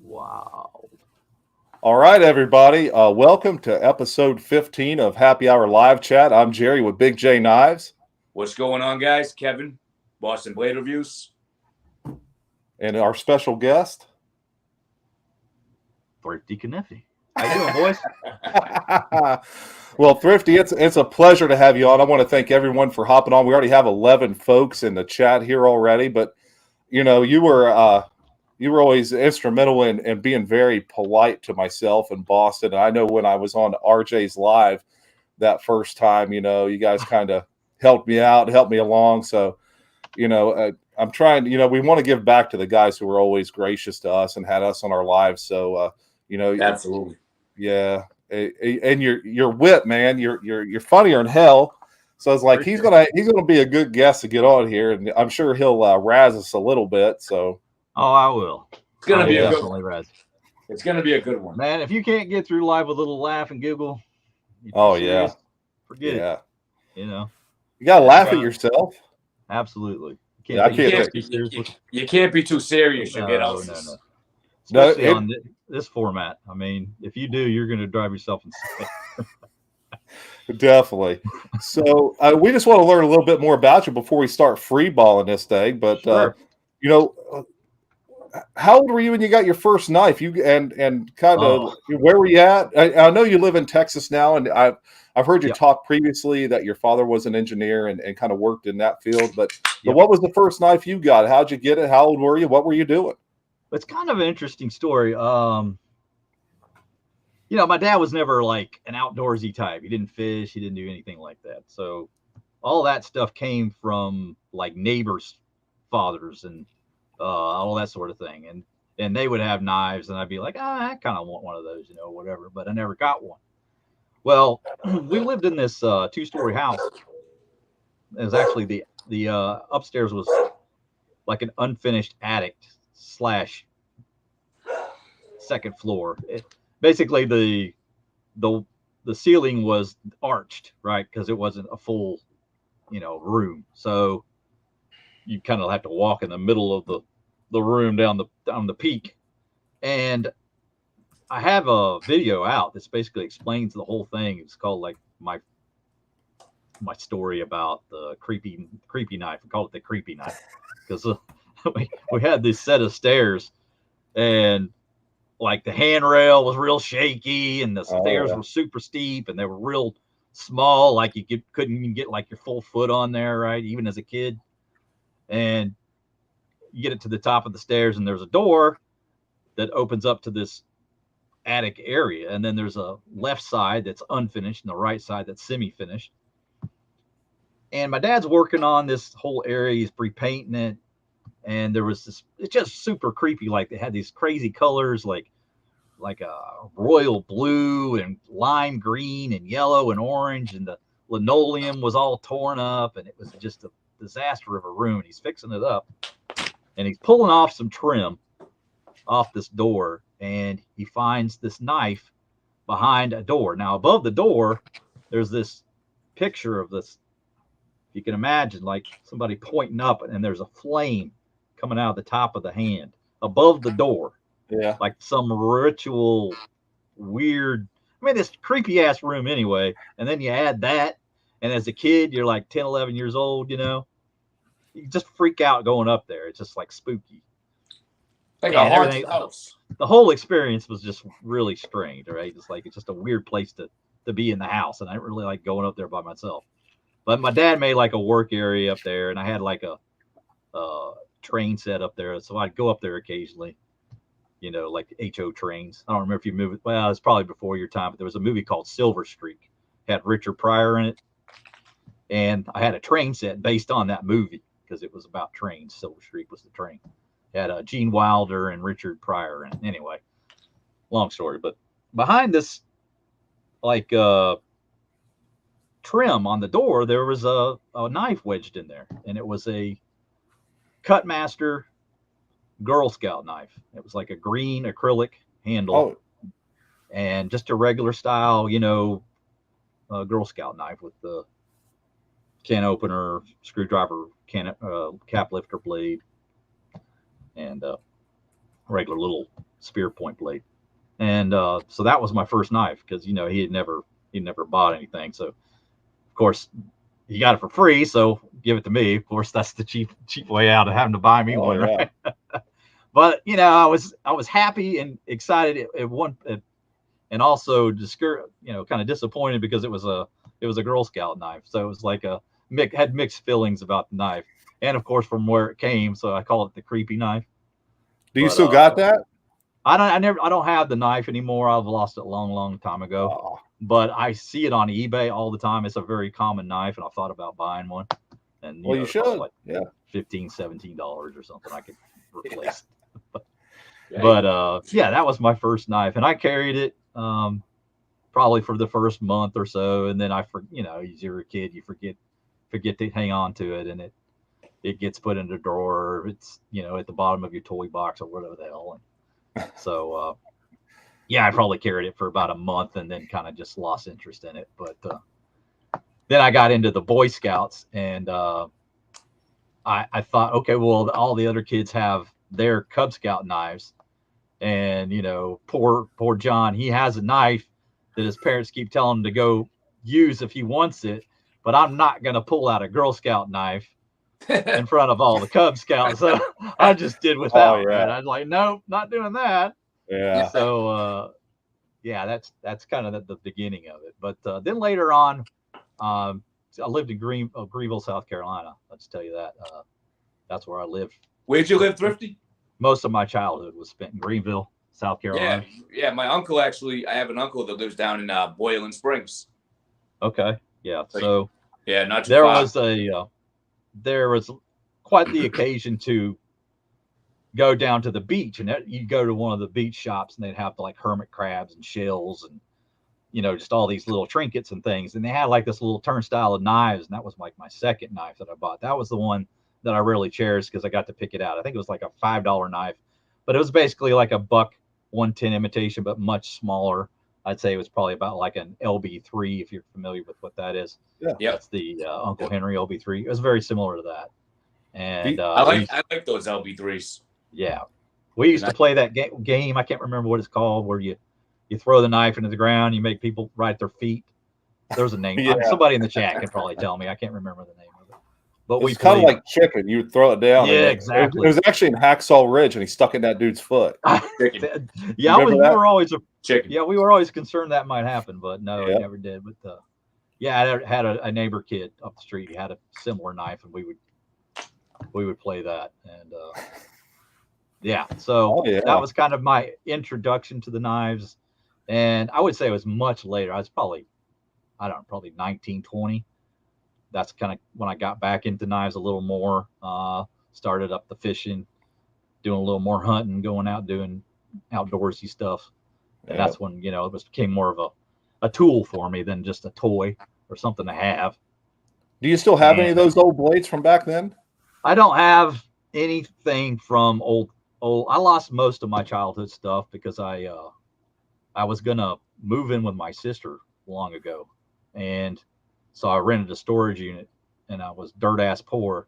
Wow. All right, everybody. Welcome to episode 15 of Happy Hour Live Chat. I'm Jerry with Big J Knives. What's going on, guys? Kevin, Boston Blade Reviews. And our special guest. Thrifty Kaniffy. How you doing, boys? Well, Thrifty, it's a pleasure to have you on. I want to thank everyone for hopping on. We already have 11 folks in the chat here already, but you know, you were always instrumental in being very polite to myself in Boston. And I know when I was on RJ's Live that first time, you know, you guys kind of helped me out, helped me along. So, you know, I'm trying, you know, we want to give back to the guys who were always gracious to us and had us on our lives. So, you know, Absolutely. Yeah. And your wit, man, you're funnier than hell. So it's like he's gonna be a good guest to get on here, and I'm sure he'll razz us a little bit. So I will. It's gonna be a good one. Razz. It's gonna be a good one, man. If you can't get through live with a little laugh and giggle, yeah, forget it. You know, you gotta laugh at yourself. Absolutely. You can't be too serious. You'll get out. No. Especially on this format. I mean, if you do, you're going to drive yourself insane. Definitely. So we just want to learn a little bit more about you before we start freeballing this thing. But sure. You know, how old were you when you got your first knife? You and kind of where were you at? I know you live in Texas now, and I've heard you talk previously that your father was an engineer and kind of worked in that field. But what was the first knife you got? How'd you get it? How old were you? What were you doing? It's kind of an interesting story. You know, my dad was never like an outdoorsy type. He didn't fish. He didn't do anything like that. So all that stuff came from like neighbors' fathers and all that sort of thing. And they would have knives, and I'd be like, I kind of want one of those, you know, whatever. But I never got one. Well, we lived in this 2-story house. It was actually the upstairs was like an unfinished attic / second floor. Basically the ceiling was arched, right? Because it wasn't a full, you know, room. So you kind of have to walk in the middle of the room down the peak. And I have a video out that basically explains the whole thing. It's called like my story about the creepy knife. We call it the creepy knife because we had this set of stairs, and like the handrail was real shaky, and the stairs were super steep, and they were real small. Like you couldn't even get like your full foot on there, right? Even as a kid. And you get it to the top of the stairs, and there's a door that opens up to this attic area, and then there's a left side that's unfinished and the right side that's semi-finished. And my dad's working on this whole area. He's pre-painting it. And there was this, it's just super creepy. Like they had these crazy colors, like a royal blue and lime green and yellow and orange. And the linoleum was all torn up, and it was just a disaster of a room. And he's fixing it up, and he's pulling off some trim off this door, and he finds this knife behind a door. Now above the door, there's this picture of this, you can imagine, like somebody pointing up, and there's a flame coming out of the top of the hand above the door. Yeah. Like some ritual weird, I mean, this creepy ass room anyway. And then you add that. And as a kid, you're like 10, 11 years old, you know, you just freak out going up there. It's just like spooky. Like a haunted house. The whole experience was just really strange, right? It's just a weird place to be in the house. And I didn't really like going up there by myself. But my dad made like a work area up there, and I had like a train set up there, so I'd go up there occasionally, you know, like HO trains. I don't remember if you moved. Well, it's probably before your time, but there was a movie called Silver Streak. It had Richard Pryor in it, and I had a train set based on that movie because it was about trains. Silver Streak was the train. It had Gene Wilder and Richard Pryor in it. Anyway, long story, but behind this like trim on the door, there was a knife wedged in there, and it was a Cutmaster Girl Scout knife. It was like a green acrylic handle, and just a regular style, you know, Girl Scout knife with the can opener, screwdriver, cap lifter blade, and regular little spear point blade. And so that was my first knife because he'd never bought anything. So of course he got it for free, so give it to me. Of course, that's the cheap way out of having to buy me one, right? But I was happy and excited and also kind of disappointed because it was a Girl Scout knife. So it was like had mixed feelings about the knife, and of course from where it came. So I call it the creepy knife. Do you still got that? I don't have the knife anymore. I've lost it a long time ago. Oh. But I see it on eBay all the time. It's a very common knife, and I thought about buying one. And you should, like $15, $17 or something. I could replace. But yeah, that was my first knife, and I carried it probably for the first month or so, and then you're a kid, you forget to hang on to it, and it gets put in the drawer. It's at the bottom of your toy box or whatever the hell. And so yeah, I probably carried it for about a month and then kind of just lost interest in it. But then I got into the Boy Scouts, and I thought, okay, well, all the other kids have their Cub Scout knives, and poor John, he has a knife that his parents keep telling him to go use if he wants it, but I'm not going to pull out a Girl Scout knife in front of all the Cub Scouts. So I just did without. Yeah. Right? I was like, nope, not doing that. Yeah. So yeah, that's kind of the beginning of it. But then later on, I lived in Greenville, South Carolina. Let's tell you that. That's where I lived. Where'd you live, Thrifty? Most of my childhood was spent in Greenville, South Carolina. Yeah. My uncle I have an uncle that lives down in Boiling Springs. Okay. Yeah. So yeah, not too there far. There was quite the occasion to go down to the beach, and you go to one of the beach shops, and they'd have like hermit crabs and shells and just all these little trinkets and things, and they had like this little turnstile of knives, and that was like my second knife that I bought. That was the one that I really cherished because I got to pick it out. I think it was like a $5 knife, but it was basically like a buck 110 imitation, but much smaller. I'd say it was probably about like an LB3, if you're familiar with what that is. Yeah. That's the Uncle Henry LB3. It was very similar to that. And I like those LB3s. Yeah. We used to play that game. I can't remember what it's called, where you throw the knife into the ground, you make people ride their feet. There's a name. Yeah. Somebody in the chat can probably tell me. I can't remember the name of it. But it's kind of like chicken. You would throw it down. Yeah, exactly. It was actually in Hacksaw Ridge, and he stuck in that dude's foot. Yeah, we were always concerned that might happen, but no, it never did. But yeah, I had a neighbor kid up the street. He had a similar knife, and we would play that. And yeah, so that was kind of my introduction to the knives. And I would say it was much later. I was probably 19, 20. That's kind of when I got back into knives a little more, started up the fishing, doing a little more hunting, going out doing outdoorsy stuff. And that's when, it became more of a tool for me than just a toy or something to have. Do you still have any of those old blades from back then? I don't have anything from old. I lost most of my childhood stuff because I was going to move in with my sister long ago. And so I rented a storage unit, and I was dirt ass poor.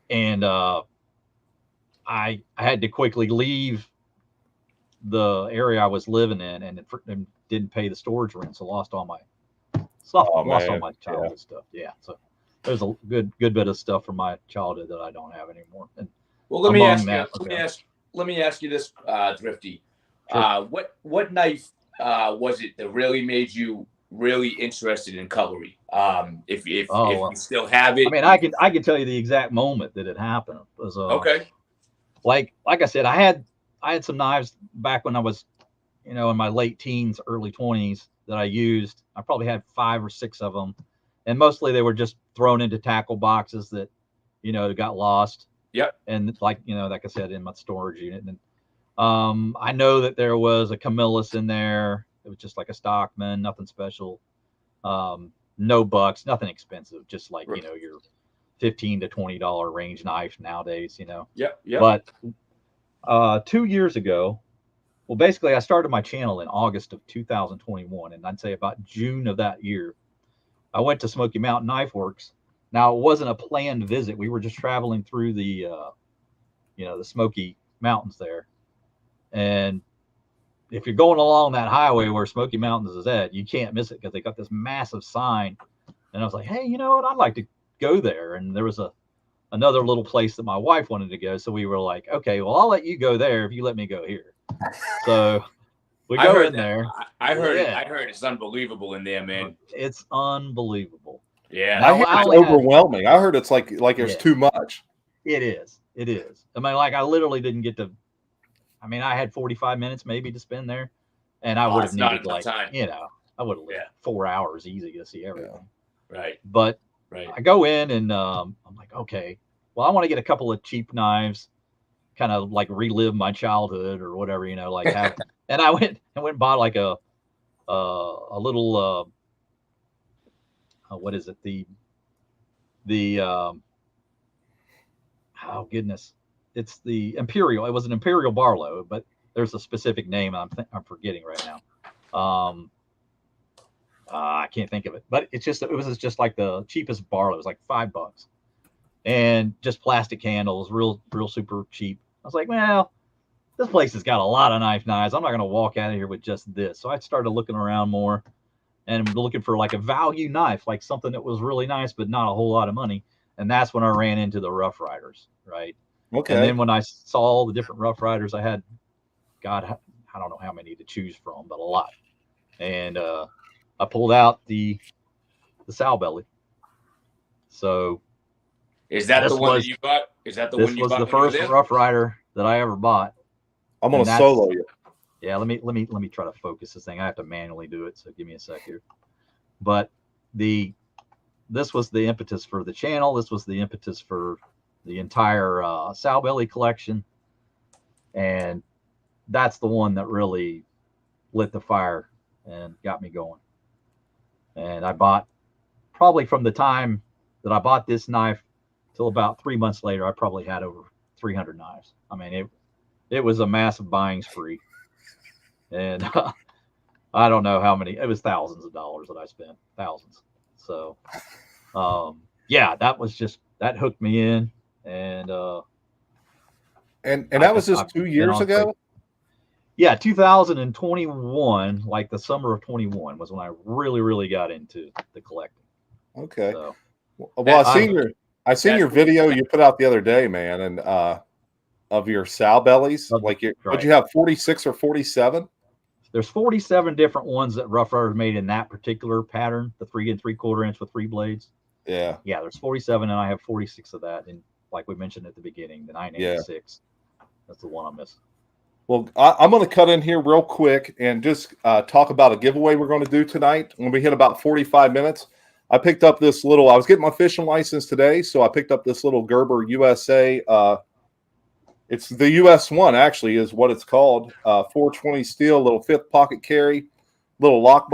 And I had to quickly leave the area I was living in, and didn't pay the storage rent, so lost all my stuff. Lost all my childhood stuff. Yeah, so there's a good bit of stuff from my childhood that I don't have anymore. And well, let me ask you this, Thrifty. Sure. What knife was it that really made you really interested in cutlery? If you still have it, I mean, I can tell you the exact moment that it happened. It was okay. Like I said, I had some knives back when I was, in my late teens, early 20s that I used. I probably had 5 or 6 of them, and mostly they were just thrown into tackle boxes that, got lost. Yep. And like I said, in my storage unit. And I know that there was a Camillus in there. It was just like a Stockman, nothing special. No bucks, nothing expensive, just like, right. Your $15 to $20 range knife nowadays, Yep. But 2 years ago, well, basically I started my channel in August of 2021. And I'd say about June of that year, I went to Smoky Mountain Knife Works. Now, it wasn't a planned visit. We were just traveling through the Smoky Mountains there. And if you're going along that highway where Smoky Mountains is at, you can't miss it because they got this massive sign. And I was like, hey, you know what? I'd like to go there. And there was another little place that my wife wanted to go. So we were like, okay, well, I'll let you go there if you let me go here. So we go in there. I heard it. I heard it's unbelievable in there, man. It's unbelievable. Yeah. I hear it's overwhelming. I heard it's like there's too much. It is. It is. I mean, like I literally didn't get to. I mean, I had 45 minutes maybe to spend there, and I would have needed like time. I would have 4 hours easy to see everything. Yeah. Right. But I go in and I'm like, okay, well, I want to get a couple of cheap knives, kind of like relive my childhood or whatever, like have. And I went and bought like a little what is it, the oh goodness, it's the Imperial. It was an Imperial Barlow, but there's a specific name I'm forgetting right now. I can't think of it, but it was just like the cheapest Barlow. It was like $5, and just plastic handles, real super cheap. I was like, well, this place has got a lot of knives. I'm not going to walk out of here with just this. So I started looking around more and looking for like a value knife, like something that was really nice, but not a whole lot of money. And that's when I ran into the Rough Riders, right? Okay. And then when I saw all the different Rough Riders, I had, God, I don't know how many to choose from, but a lot. And I pulled out the sow belly. So is that the one that you got? Is that the one you got? This was the first Rough Rider that I ever bought. I'm gonna solo you. Yeah, let me try to focus this thing. I have to manually do it, so give me a sec here. But this was the impetus for the channel. This was the impetus for the entire sow belly collection, and that's the one that really lit the fire and got me going. And I bought, probably from the time that I bought this knife till about 3 months later, I probably had over 300 knives. I mean, it was a massive buying spree. And I don't know how many, it was thousands of dollars that I spent, thousands. So, yeah, that hooked me in. And that was just 2 years ago? Yeah, 2021, like the summer of 21 was when I really, really got into the collecting. Okay. So, well, I seen your video you put out the other day, man, and of your sow bellies. Like, what'd you have, 46 or 47? There's 47 different ones that Rough Riders made in that particular pattern, the 3 3/4 inch with 3 blades. Yeah. Yeah, there's 47, and I have 46 of that. And like we mentioned at the beginning, the 986. Yeah. That's the one I'm missing. Well, I'm going to cut in here real quick and just talk about a giveaway we're going to do tonight. When we hit about 45 minutes, I picked up this I was getting my fishing license today, so I picked up this little Gerber USA. It's the US one, actually, is what it's called. 420 steel, little 5th pocket carry, little lock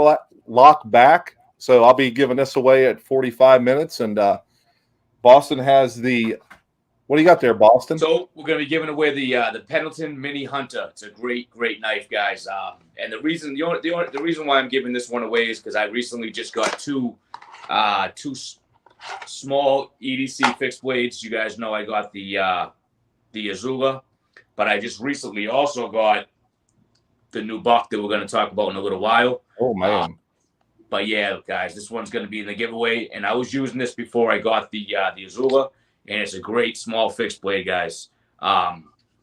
back. So I'll be giving this away at 45 minutes. And Boston has the... What do you got there, Boston? So we're going to be giving away the Pendleton Mini Hunter. It's a great knife, guys. And the reason why I'm giving this one away is because I recently just got two small EDC fixed blades. You guys know I got the Azula, but I just recently also got the new buck that we're going to talk about in a little while. Oh man! But yeah, guys, this one's going to be in the giveaway, and I was using this before I got the Azula. And it's a great small fixed blade, guys.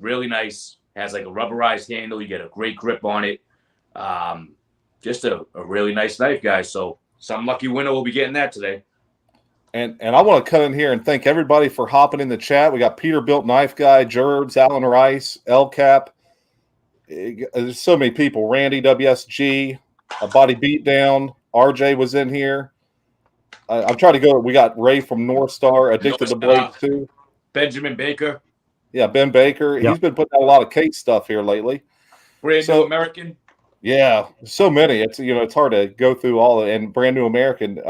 Really nice. Has like a rubberized handle. You get a great grip on it. Just a really nice knife, guys. So some lucky winner will be getting that today. And I want to cut in here and thank everybody for hopping in the chat. We got Peterbilt Knife Guy, Gerbs, Alan Rice, LCAP. There's so many people. Randy WSG, a Body Beatdown. RJ was in here. I'm trying to go. We got Ray from North Star, Addicted to Blades too. Benjamin Baker. Yeah, Ben Baker. Yep. He's been putting out a lot of Kate stuff here lately. Brand New American. Yeah, so many. It's it's hard to go through all of it. And Brand New American,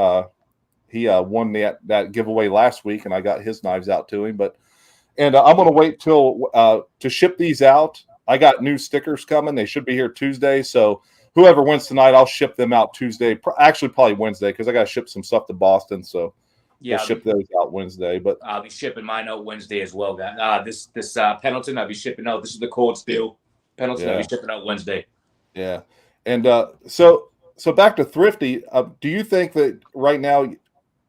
he won that giveaway last week, and I got his knives out to him. I'm going to wait till to ship these out. I got new stickers coming. They should be here Tuesday. So whoever wins tonight, I'll ship them out Tuesday. Actually, probably Wednesday because I got to ship some stuff to Boston. So yeah, we'll ship those out Wednesday. But I'll be shipping mine out Wednesday as well. This Pendleton, I'll be shipping out. This is the Cold Steel. Penalty. Yeah. I'll be shipping out Wednesday. Yeah. And so back to Thrifty. Do you think that right now,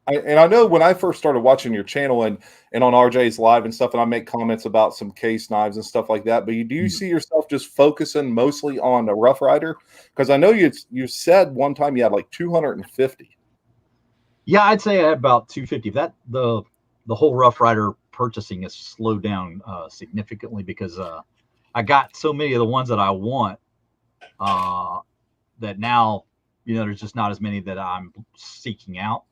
I know when I first started watching your channel and on RJ's live and stuff, and I make comments about some case knives and stuff like that, but do you see yourself just focusing mostly on a Rough Rider? Because I know you said one time you had like 250. Yeah, I'd say I had about 250. That the whole Rough Rider purchasing has slowed down significantly because I got so many of the ones that I want that now, there's just not as many that I'm seeking out.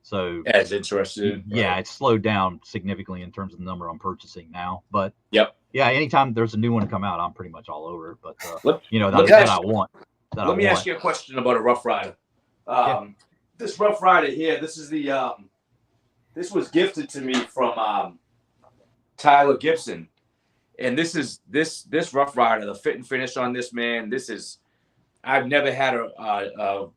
So As interested. Yeah, right. it's slowed down significantly in terms of the number I'm purchasing now. But Yep. yeah, anytime there's a new one come out, I'm pretty much all over it. But Let I want. Let me ask you a question about a Rough Rider. This Rough Rider here, this is this was gifted to me from Tyler Gibson, and this Rough Rider, the fit and finish on this, man. I've never had I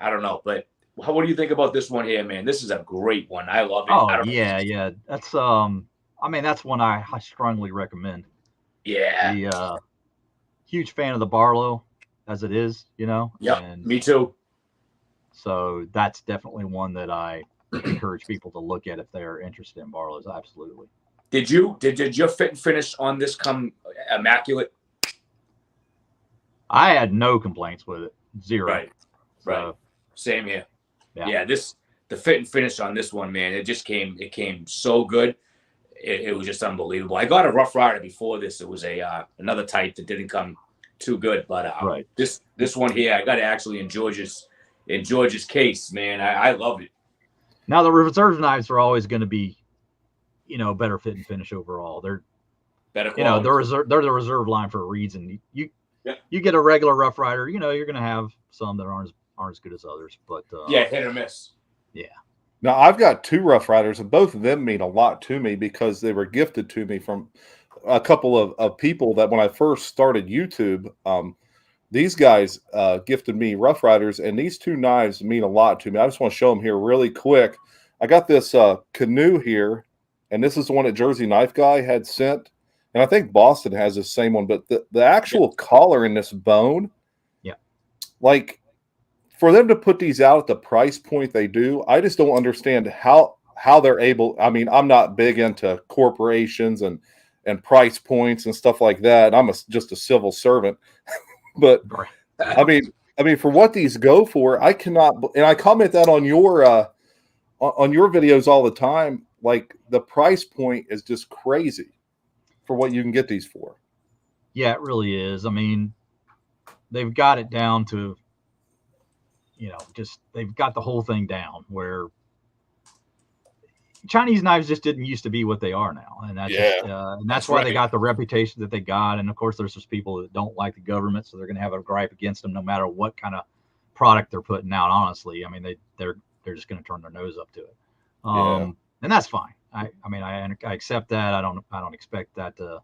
don't know, but what do you think about this one here, man? This is a great one. I love it. Oh yeah. That's that's one I strongly recommend. Yeah. The huge fan of the Barlow as it is, Yeah, and me too. So that's definitely one that I encourage people to look at if they're interested in Barlows. Absolutely. Did your fit and finish on this come immaculate? I had no complaints with it. Zero. Right. Same here. Yeah. The fit and finish on this one, man, it came so good. It was just unbelievable. I got a Rough Rider before this. It was another type that didn't come too good, but this one here, I got it actually in George's case, man. I love it. Now the reserve knives are always going to be, better fit and finish overall. They're better quality. They're the reserve line for a reason. You get a regular Rough Rider, you're going to have some that aren't as good as others, but hit or miss. Yeah. Now I've got two Rough Riders, and both of them mean a lot to me because they were gifted to me from a couple of people that when I first started YouTube, these guys gifted me Rough Riders, and these two knives mean a lot to me. I just want to show them here really quick. I got this canoe here, and this is the one that Jersey Knife Guy had sent, and I think Boston has the same one, but the actual collar in this bone, like for them to put these out at the price point they do, I just don't understand how they're able. I mean, I'm not big into corporations and price points and stuff like that. I'm just a civil servant. But I mean, for what these go for, I cannot. And I comment that on your videos all the time. Like the price point is just crazy for what you can get these for. Yeah, it really is. I mean, they've got it down to, they've got the whole thing down where Chinese knives just didn't used to be what they are now, and that's why they got the reputation that they got. And of course, there's just people that don't like the government, so they're going to have a gripe against them no matter what kind of product they're putting out. Honestly, I mean, they're just going to turn their nose up to it, and that's fine. I accept that. I don't expect that to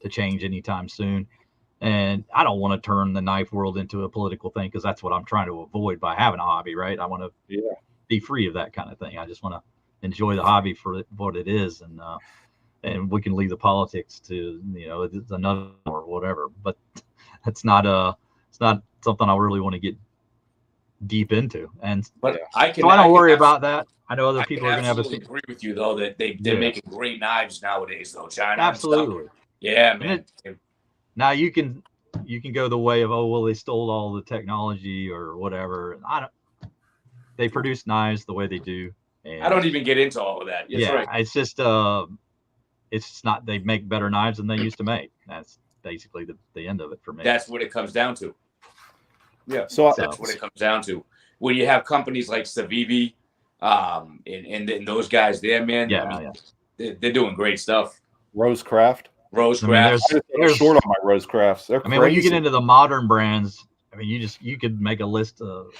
change anytime soon, and I don't want to turn the knife world into a political thing because that's what I'm trying to avoid by having a hobby. Right? I want to be free of that kind of thing. I just want to enjoy the hobby for what it is, and we can leave the politics to it's another or whatever. But it's not something I really want to get deep into. And I don't worry about that. I know other people are going to have to agree with you though that they're making great knives nowadays though. China, absolutely, yeah, man. Now you can go the way of they stole all the technology or whatever. They produce knives the way they do. And I don't even get into all of that. It's just it's not. They make better knives than they used to make. That's basically the end of it for me. That's what it comes down to. Yeah, so that's what it comes down to. When you have companies like Savivi, and those guys there, man. They're doing great stuff. Rosecraft. They're short on my Rosecrafts. They're crazy. When you get into the modern brands, you could make a list of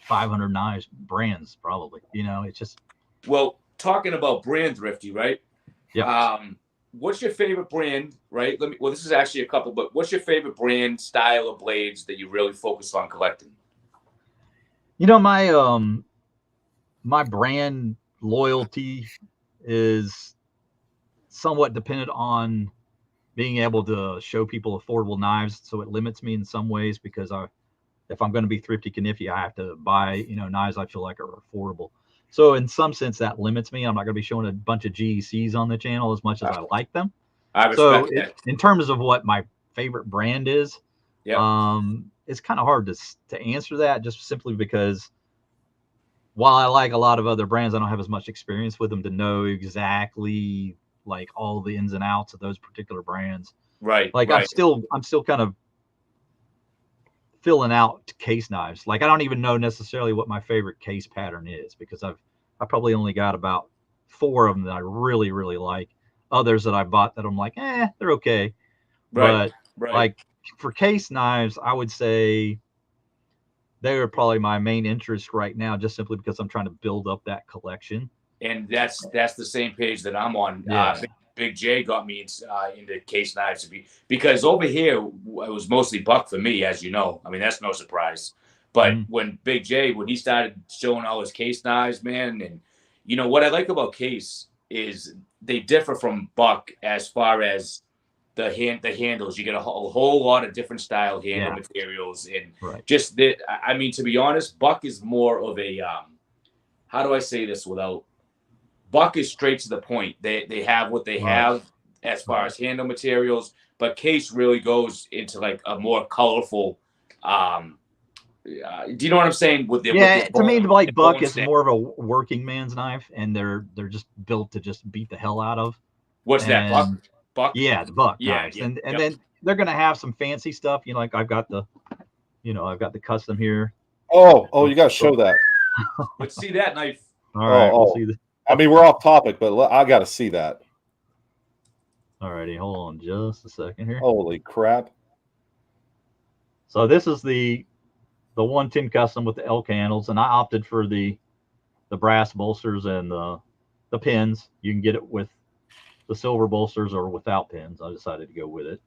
500 knives brands probably. It's just. Well, talking about brand Thrifty, right? Yeah. What's your favorite brand, right? This is actually a couple, but what's your favorite brand style of blades that you really focus on collecting? My brand loyalty is somewhat dependent on being able to show people affordable knives. So it limits me in some ways because if I'm going to be Thrifty Kaniffy, I have to buy, knives I feel like are affordable. So in some sense that limits me. I'm not going to be showing a bunch of GECs on the channel as much as I like them. I respect that. In terms of what my favorite brand is, yeah, it's kind of hard to answer that, just simply because while I like a lot of other brands, I don't have as much experience with them to know exactly like all the ins and outs of those particular brands. right. Like right. I'm still kind of filling out case knives. Like I don't even know necessarily what my favorite case pattern is, because I probably only got about 4 of them that I really, really like. Others that I bought that I'm like, they're okay. Right. But like for case knives, I would say they are probably my main interest right now, just simply because I'm trying to build up that collection. And that's the same page that I'm on. Yeah. Big J got me into case knives because over here it was mostly buck for me, as you know. I mean, that's no surprise. But when Big J, when he started showing all his case knives, man, and what I like about case is they differ from buck as far as the handles. You get a whole lot of different style handle materials, and just that. I mean, to be honest, buck is more of a how do I say this without. Buck is straight to the point. They have what they have as far as handle materials, but case really goes into like a more colorful. Do you know what I'm saying? With to me, like buck is more of a working man's knife, and they're just built to just beat the hell out of. What's that, buck? Buck? Yeah, the buck knives, and then they're gonna have some fancy stuff. Like I've got the custom here. Oh, you gotta show that. Let's see that knife. All right, we'll see the. I mean, we're off topic, but I got to see that. Alrighty, hold on just a second here. Holy crap! So this is the 110 custom with the elk handles, and I opted for the brass bolsters and the pins. You can get it with the silver bolsters or without pins. I decided to go with it.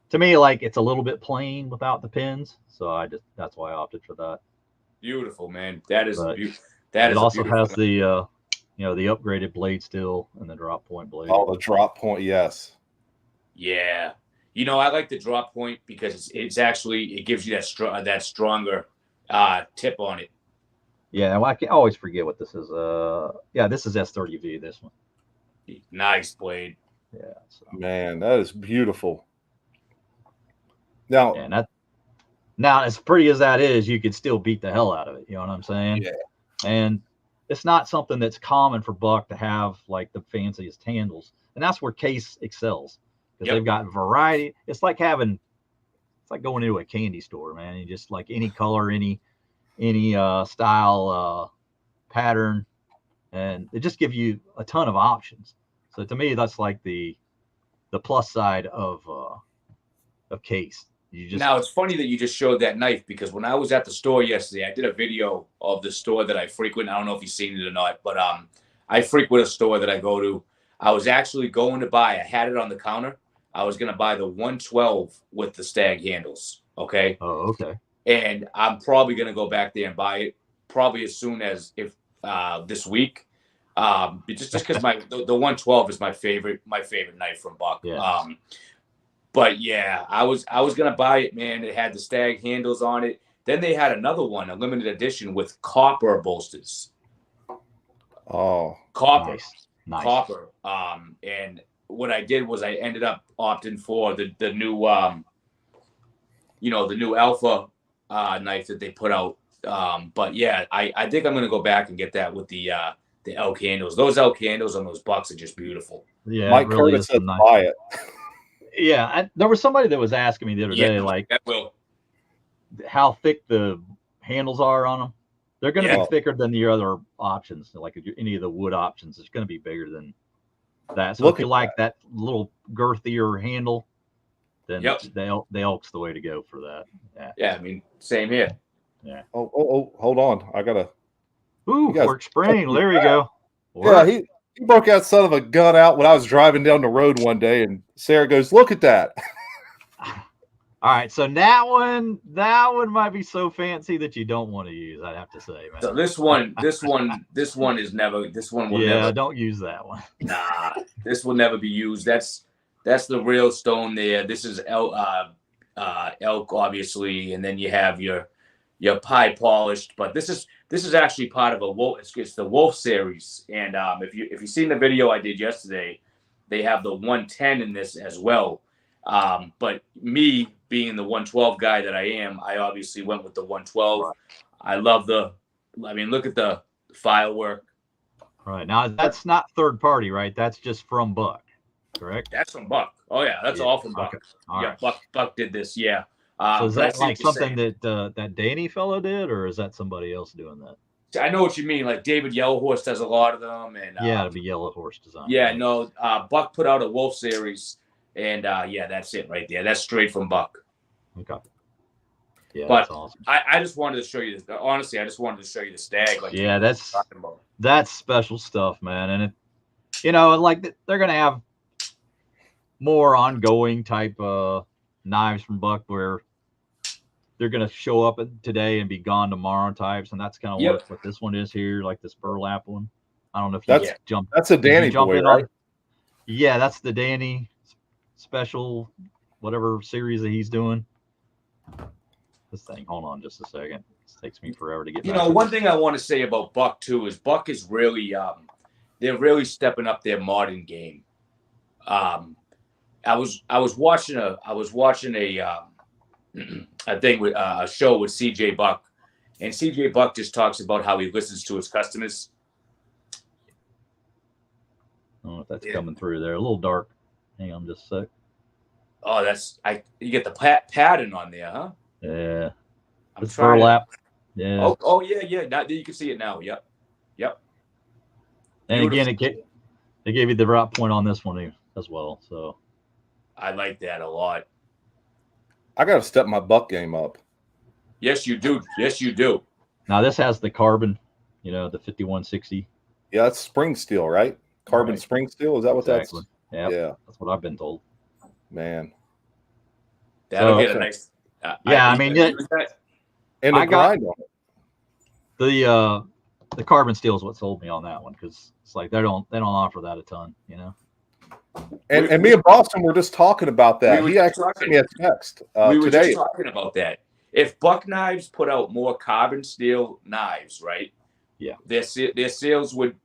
To me, like it's a little bit plain without the pins, so that's why I opted for that. Beautiful, man. That is beautiful. It also has the the upgraded blade steel and the drop point blade. Oh, the drop point, yes. Yeah. I like the drop point because it's actually, it gives you that stronger tip on it. Yeah, well, I can always forget what this is. This is S30V, this one. Nice blade. Yeah. So. Man, that is beautiful. Now, as pretty as that is, you could still beat the hell out of it. You know what I'm saying? Yeah. And it's not something that's common for buck to have like the fanciest handles, and that's where case excels, because they've got variety. It's like going into a candy store, man. You just like any color, any style, pattern, and it just gives you a ton of options. So to me, that's like the plus side of case. Now, it's funny that you just showed that knife, because when I was at the store yesterday, I did a video of the store that I frequent. I don't know if you've seen it or not, but I frequent a store that I go to. I was actually going to buy, I had it on the counter. I was going to buy the 112 with the stag handles. Okay. Oh, okay. And I'm probably going to go back there and buy it probably as soon as this week. Just because the 112 is my favorite knife from Buck. Yeah. But yeah, I was gonna buy it, man. It had the stag handles on it. Then they had another one, a limited edition with copper bolsters. Oh, copper, nice. Copper. And what I did was I ended up opting for the new, the new Alpha knife that they put out. But yeah, I think I'm gonna go back and get that with the elk handles. Those elk handles on those bucks are just beautiful. Yeah, Mike really Curtis said buy it. Yeah, there was somebody that was asking me the other day, like, how thick the handles are on them. They're going to be thicker than the other options. Like any of the wood options, it's going to be bigger than that. So if you like that little girthier handle, then the elk's the way to go for that. Yeah, I mean, same here. Yeah. Oh, hold on. I got to. Ooh, work spring. There you go. Work. Yeah, he broke that son of a gun out when I was driving down the road one day, and Sarah goes, "Look at that." All right, so that one might be so fancy that you don't want to use. I'd have to say, man. So this one is never. This one will never. Don't use that one. Nah, this will never be used. That's That's the real stone there. This is elk, obviously, and then you have your pie polished. But this is actually part of a wolf. It's the Wolf series, and if you've seen the video I did yesterday, they have the 110 in this as well. But me being the 112 guy that I am, I obviously went with the 112. Right. I love look at the firework. Right. Now, that's not third party, right? That's just from Buck, correct? That's from Buck. Oh, yeah. That's all from Buck. Okay. All yeah, right. Buck did this. Yeah. So is that like something that that Danny fellow did, or is that somebody else doing that? I know what you mean. Like David Yellowhorse does a lot of them. And yeah, it'd be Yellow Horse design. Yeah, right? no. Buck put out a Wolf series, and yeah, that's it right there. That's straight from Buck. Okay. Yeah, but that's awesome. I just wanted to show you this. Honestly, I just wanted to show you the stag. Like yeah, that's special stuff, man. And like they're gonna have more ongoing type knives from Buck where they're gonna show up today and be gone tomorrow types, and that's kind of what this one is here, like this burlap one. I don't know if you jumped. That's a Danny boy, right? Yeah, that's the Danny special, whatever series that he's doing. This thing, hold on just a second. This takes me forever to get. One thing I want to say about Buck too is Buck is really, they're really stepping up their modern game. I was watching a thing with a show with CJ Buck, and CJ Buck just talks about how he listens to his customers. I don't know if that's coming through there. A little dark. Hang on just a sec. Oh, you get the pattern on there, huh? Yeah. It's burlap. Yeah. Oh yeah. Now you can see it now. Yep. And again, they gave you the drop point on this one as well. So I like that a lot. I got to step my Buck game up. Yes, you do. Yes, you do. Now this has the carbon, the 5160. Yeah, that's spring steel, right? Carbon spring steel. Is that what that's? Yep. Yeah. That's what I've been told. Man. That'll get a nice. I mean, and the grind on it. The carbon steel is what sold me on that one because it's like they don't offer that a ton, And me and Boston were just talking about that. He actually sent me a text we were today. just talking about that. If Buck Knives put out more carbon steel knives, right? Yeah, their sales would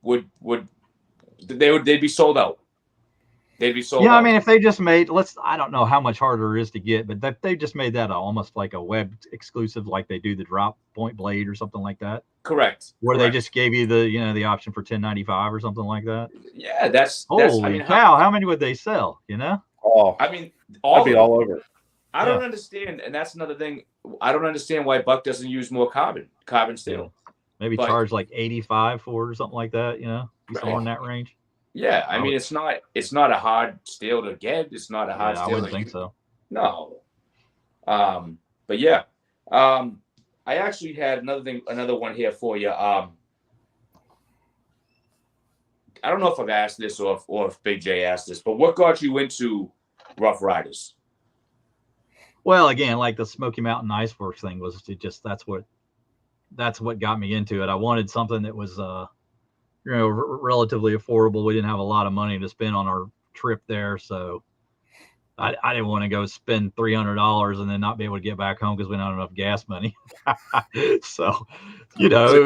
they'd be sold out. They'd be sold out. I mean, if they just made I don't know how much harder it is to get, but they just made that almost like a web exclusive, like they do the drop point blade or something like that. Correct. Where they just gave you the option for $10.95 or something like that. Yeah, that's holy cow! How many would they sell? Oh, I mean, I'd be all over. I don't understand, and that's another thing. I don't understand why Buck doesn't use more carbon steel. Yeah. Maybe charge like $85 for it or something like that. Somewhere in that range. Yeah, I mean, it's not a hard steel to get. It's not a hard steel. I wouldn't think so. No. But yeah. I actually had another one here for you. I don't know if I've asked this or if Big J asked this, but what got you into Rough Riders? Well, again, like the Smoky Mountain Iceworks thing was that's what got me into it. I wanted something that was relatively affordable. We didn't have a lot of money to spend on our trip there, so I didn't want to go spend $300 and then not be able to get back home because we don't have enough gas money. So, it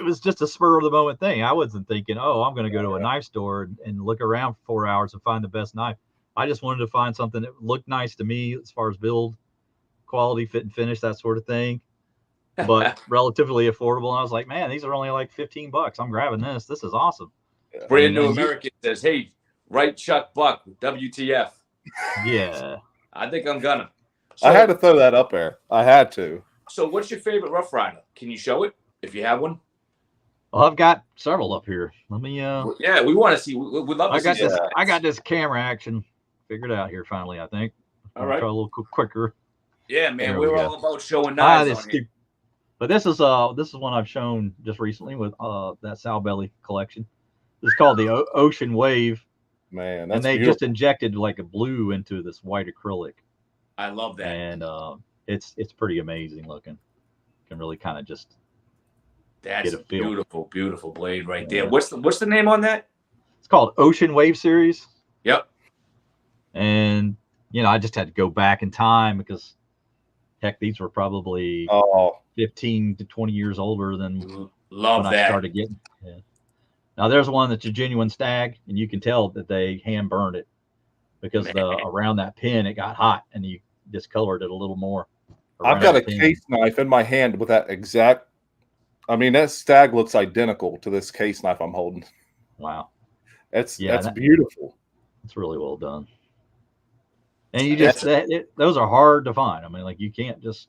was just a spur of the moment thing. I wasn't thinking, I'm going to go to a knife store and look around for 4 hours and find the best knife. I just wanted to find something that looked nice to me as far as build quality, fit and finish, that sort of thing, but relatively affordable. And I was like, man, these are only like $15. I'm grabbing this. This is awesome. Brand New American says, hey, right Chuck Buck, WTF. Yeah. I think I'm gonna. So, I had to throw that up there. I had to. So what's your favorite Rough Rider? Can you show it if you have one? Well, I've got several up here. Let me yeah, we want to see. We'd love to see. I got this camera action figured out here finally, I think. All right. Try a little quicker. Yeah, man, we're all about showing knives on here. But this is one I've shown just recently with that Sow Belly collection. It's called the Ocean Wave. Man, that's and they beautiful. Just injected like a blue into this white acrylic. I love that. And it's pretty amazing looking. You can really kind of just that's a beautiful, beautiful blade right there. What's the name on that? It's called Ocean Wave Series. Yep. And I just had to go back in time because heck, these were probably 15 to 20 years older than Love when that. I started getting. Yeah. Now there's one that's a genuine stag, and you can tell that they hand burned it because around that pin it got hot, and you discolored it a little more. I've got a case knife in my hand with that exact. I mean, that stag looks identical to this case knife I'm holding. Wow, that's beautiful. It's really well done. And you just those are hard to find. I mean, like you can't just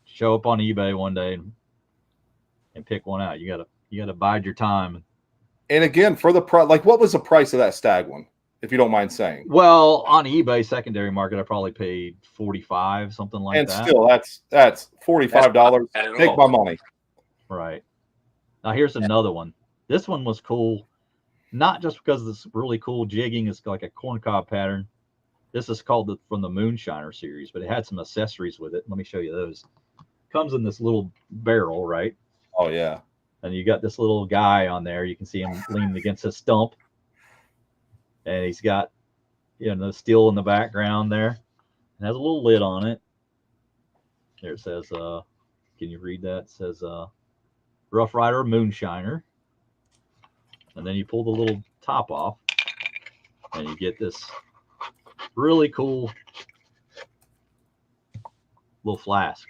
show up on eBay one day and pick one out. You gotta bide your time. And again, for the price, like what was the price of that stag one, if you don't mind saying? Well, on eBay secondary market, I probably paid $45, something like that. And still, that's $45. Take my money. Right. Now here's another one. This one was cool, not just because of this really cool jigging. It's like a corncob pattern. This is called from the Moonshiner series, but it had some accessories with it. Let me show you those. Comes in this little barrel, right? Oh yeah. And you got this little guy on there. You can see him leaning against a stump, and he's got the steel in the background there. It has a little lid on it. There it says, can you read that? It says Rough Rider Moonshiner. And then you pull the little top off, and you get this really cool little flask.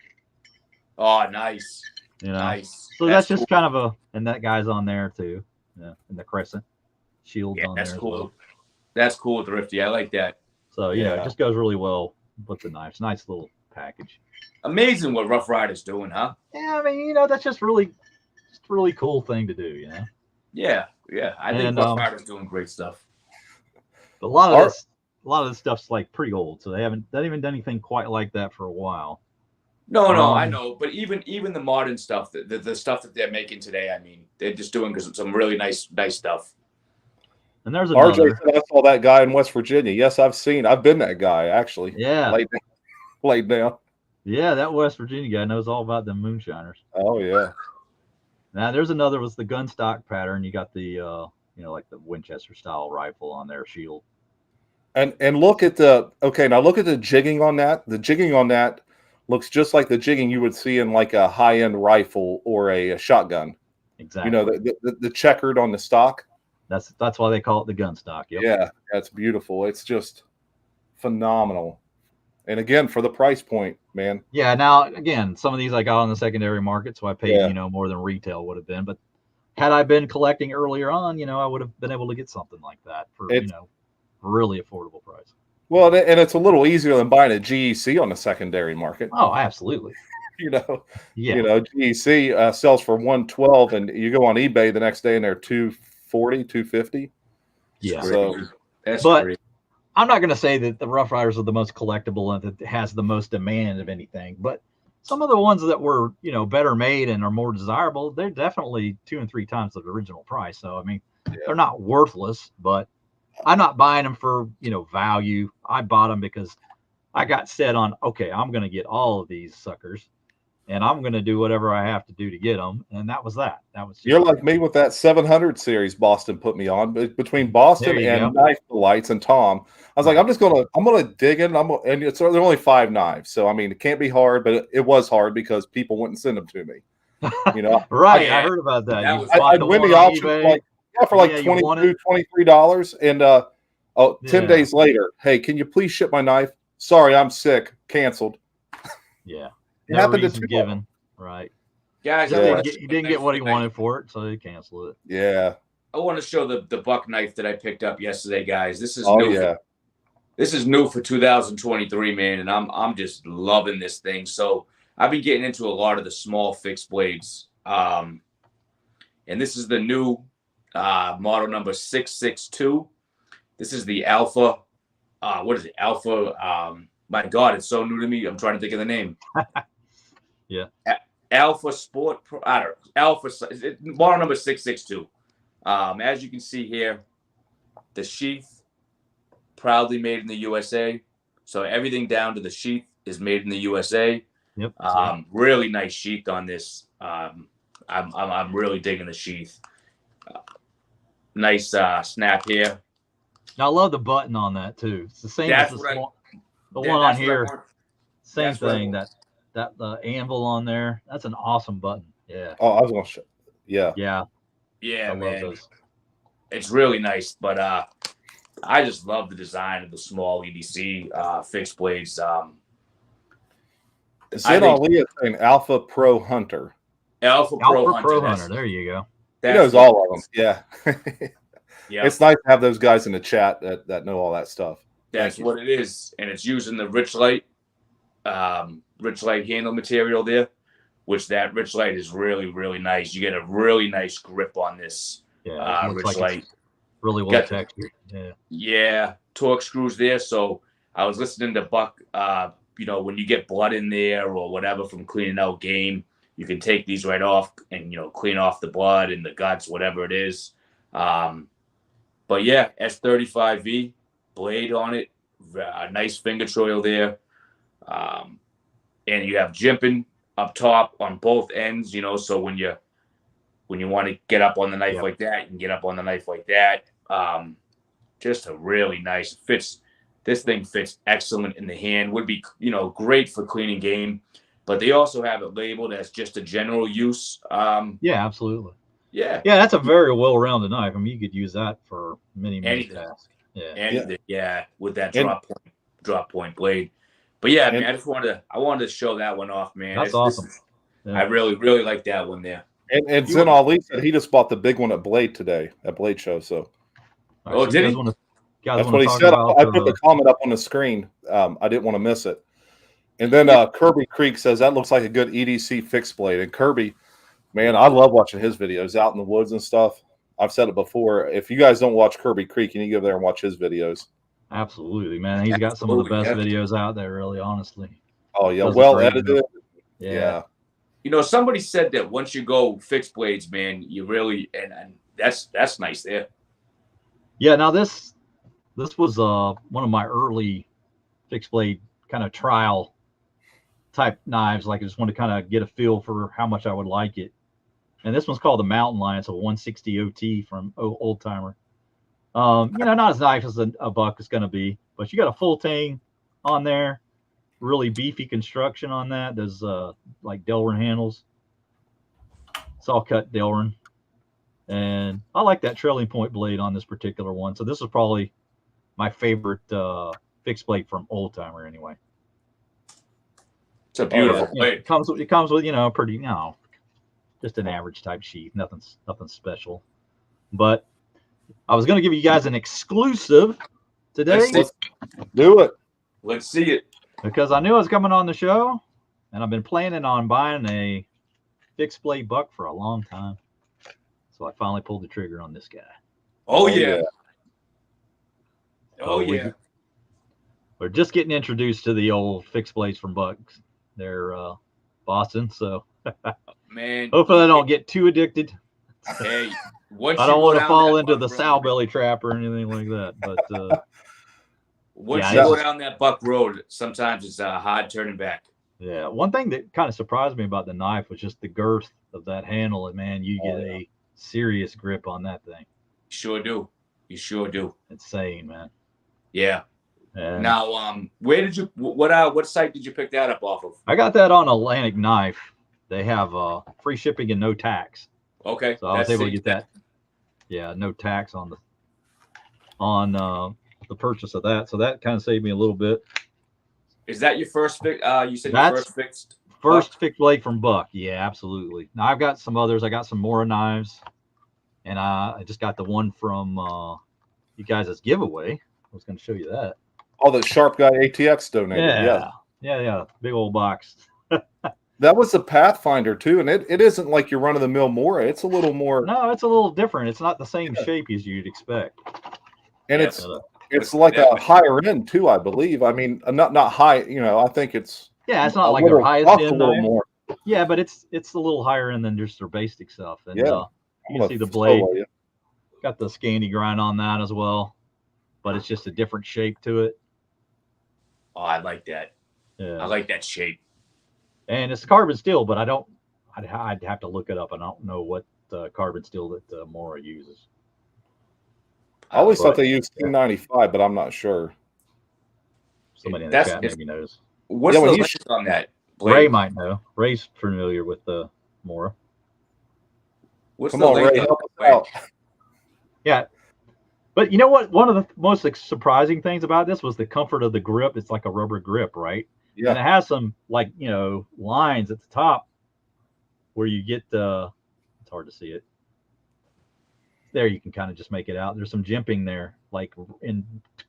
Oh, nice. Nice. So that's just cool. Kind of and that guy's on there too. Yeah, in the crescent shield on there. That's cool. As well. That's cool, Thrifty. I like that. So it just goes really well with the knives. Nice little package. Amazing what Rough Rider's doing, huh? Yeah, I mean, that's just a really cool thing to do, Yeah. I think Rough Rider's doing great stuff. But a lot of this stuff's like pretty old, so they haven't done anything quite like that for a while. No, I know, but even the modern stuff, the stuff that they're making today, I mean, they're just doing some really nice stuff. And there's another. RJ said I saw that guy in West Virginia. Yes, I've been that guy actually. Yeah, laid down. Yeah, that West Virginia guy knows all about them moonshiners. Oh yeah. Now there's another was the gun stock pattern. You got the like the Winchester style rifle on their shield. And look at the jigging on that. The jigging on that looks just like the jigging you would see in like a high-end rifle or a shotgun. Exactly. The checkered on the stock. That's why they call it the gun stock. Yep. Yeah, that's beautiful. It's just phenomenal. And again, for the price point, man. Yeah. Now, again, some of these I got on the secondary market, so I paid more than retail would have been. But had I been collecting earlier on, I would have been able to get something like that for really affordable price. Well, and it's a little easier than buying a GEC on the secondary market. Oh, absolutely. GEC sells for $112, and you go on eBay the next day and they're $240, $250. Yeah. So that's great. I'm not going to say that the Rough Riders are the most collectible and that has the most demand of anything, but some of the ones that were, better made and are more desirable, they're definitely 2 and 3 times the original price. So, I mean, they're not worthless, but I'm not buying them for, value. I bought them because I got set on, okay, I'm going to get all of these suckers and I'm going to do whatever I have to do to get them. And that was that. You're like me with that 700 series Boston put me on. Between Boston and Knife Delights and Tom, I was like, I'm going to dig in. And they're only 5 knives. So, I mean, it can't be hard, but it was hard because people wouldn't send them to me. Right. I heard about that. I'd win the option for like $22, $23. And 10 days later, hey, can you please ship my knife? Sorry, I'm sick. Canceled. Yeah. It happened to given. Right. Guys, he didn't get what he wanted for it, so they canceled it. Yeah. I want to show the buck knife that I picked up yesterday, guys. This is new. This is new for 2023, man, and I'm just loving this thing. So I've been getting into a lot of the small fixed blades, and this is the new model number 662. This is the Alpha. What is it? Alpha. My God, it's so new to me. I'm trying to think of the name. Yeah. Alpha Sport. Alpha. Model number 662. As you can see here, the sheath proudly made in the USA. So everything down to the sheath is made in the USA. Yep. Really nice sheath on this. I'm really digging the sheath. Nice snap here. Now, I love the button on that too. It's the same That's as what the I. one on here. Same That's what I thing. want. That the anvil on there. That's an awesome button. Yeah. Oh, I was going to show. Yeah. Yeah. Yeah, I love man. those. It's really nice, but I just love the design of the small EDC fixed blades. Zin Ali is saying Alpha Pro Hunter. Alpha Pro Hunter. There you go. He knows all of them. Yeah. Yeah. It's nice to have those guys in the chat that know all that stuff. That's what it is. And it's using the Rich Light handle material there, which that Rich Light is really, really nice. You get a really nice grip on this Rich Light. Really well textured. Yeah. Yeah. Torque screws there. So I was listening to Buck, when you get blood in there or whatever from cleaning out game, you can take these right off and, clean off the blood and the guts, whatever it is. But yeah, S35V blade on it, a nice finger choil there. And you have jimping up top on both ends, so when you want to get up on the knife like that, you can get up on the knife like that. Just a really nice fits. This thing fits excellent in the hand. Would be, great for cleaning game, but they also have it labeled as just a general use. Yeah, absolutely. Yeah. Yeah, that's a very well-rounded knife. I mean, you could use that for many tasks. Yeah. Anything. Yeah, with that drop point blade. But yeah, man, I wanted to show that one off, man. That's awesome. I really, really like that one there. And Zin Ali said he just bought the big one at Blade today, at Blade Show. So, so did he? That's what he said. I put the comment up on the screen. I didn't want to miss it. And then Kirby Creek says that looks like a good EDC fixed blade. And Kirby, man, I love watching his videos out in the woods and stuff. I've said it before. If you guys don't watch Kirby Creek, you need to go there and watch his videos. Absolutely, man. He's got some of the best videos out there, really, honestly. Oh, yeah. Well edited. Yeah. Somebody said that once you go fixed blades, man, you really, and that's nice there. Yeah. Now this was one of my early fixed blade kind of trial type knives. Like I just wanted to kind of get a feel for how much I would like it. And this one's called the Mountain Lion. It's a 160 OT from Old Timer. Not as nice as a buck is going to be, but you got a full tang on there. Really beefy construction on that. There's like Delrin handles. It's all cut Delrin. And I like that trailing point blade on this particular one. So this is probably my favorite fixed blade from Old Timer anyway. It's a beautiful blade. It comes with pretty, just an average type sheath. Nothing special. But I was going to give you guys an exclusive today. Let's do it. Let's see it. Because I knew I was coming on the show, and I've been planning on buying a fixed blade buck for a long time. So I finally pulled the trigger on this guy. Oh yeah. Oh yeah. We're just getting introduced to the old fixed blades from Bucks. They're Boston, so man. Hopefully I don't get too addicted. Hey, I don't want to fall into the sow belly trap or anything like that. But once you go down that buck road, sometimes it's hard turning back. Yeah. One thing that kind of surprised me about the knife was just the girth of that handle. And man, you get a serious grip on that thing. You sure do. Insane, man. Yeah. Now, where did you? What site did you pick that up off of? I got that on Atlantic Knife. They have free shipping and no tax. Okay. So I was able to get that. Yeah, no tax on the purchase of that. So that kind of saved me a little bit. Is that your first fix? You said your first fixed? First fixed blade from Buck. Yeah, absolutely. Now I've got some others. I got some Mora knives, and I just got the one from you guys' as giveaway. I was going to show you that. Oh, the Sharp Guy ATX donated. Yeah. Big old box. That was a Pathfinder too, and it isn't like your run of the mill Mora. It's a little more. No, it's a little different. It's not the same shape as you'd expect. And it's like a higher end too, I believe. I mean, not high. I think it's. Yeah, it's not like their highest end. More. Yeah, but it's a little higher end than just their basic stuff. And you can see the blade. Got the Scandi grind on that as well, but it's just a different shape to it. Oh, I like that. Yeah, I like that shape. And it's carbon steel, but I'd have to look it up. I don't know what carbon steel that Mora uses. I always thought But they used 1095, but I'm not sure. somebody in the chat maybe knows. What's the length on that blade? Ray might know. Ray's familiar with the Mora. What's the length? Ray, help us out. Yeah. But you know what? One of the most surprising things about this was the comfort of the grip. It's like a rubber grip, right? Yeah. And it has some, like, you know, lines at the top where you get it's hard to see it. There you can kind of just make it out. There's some jimping there, like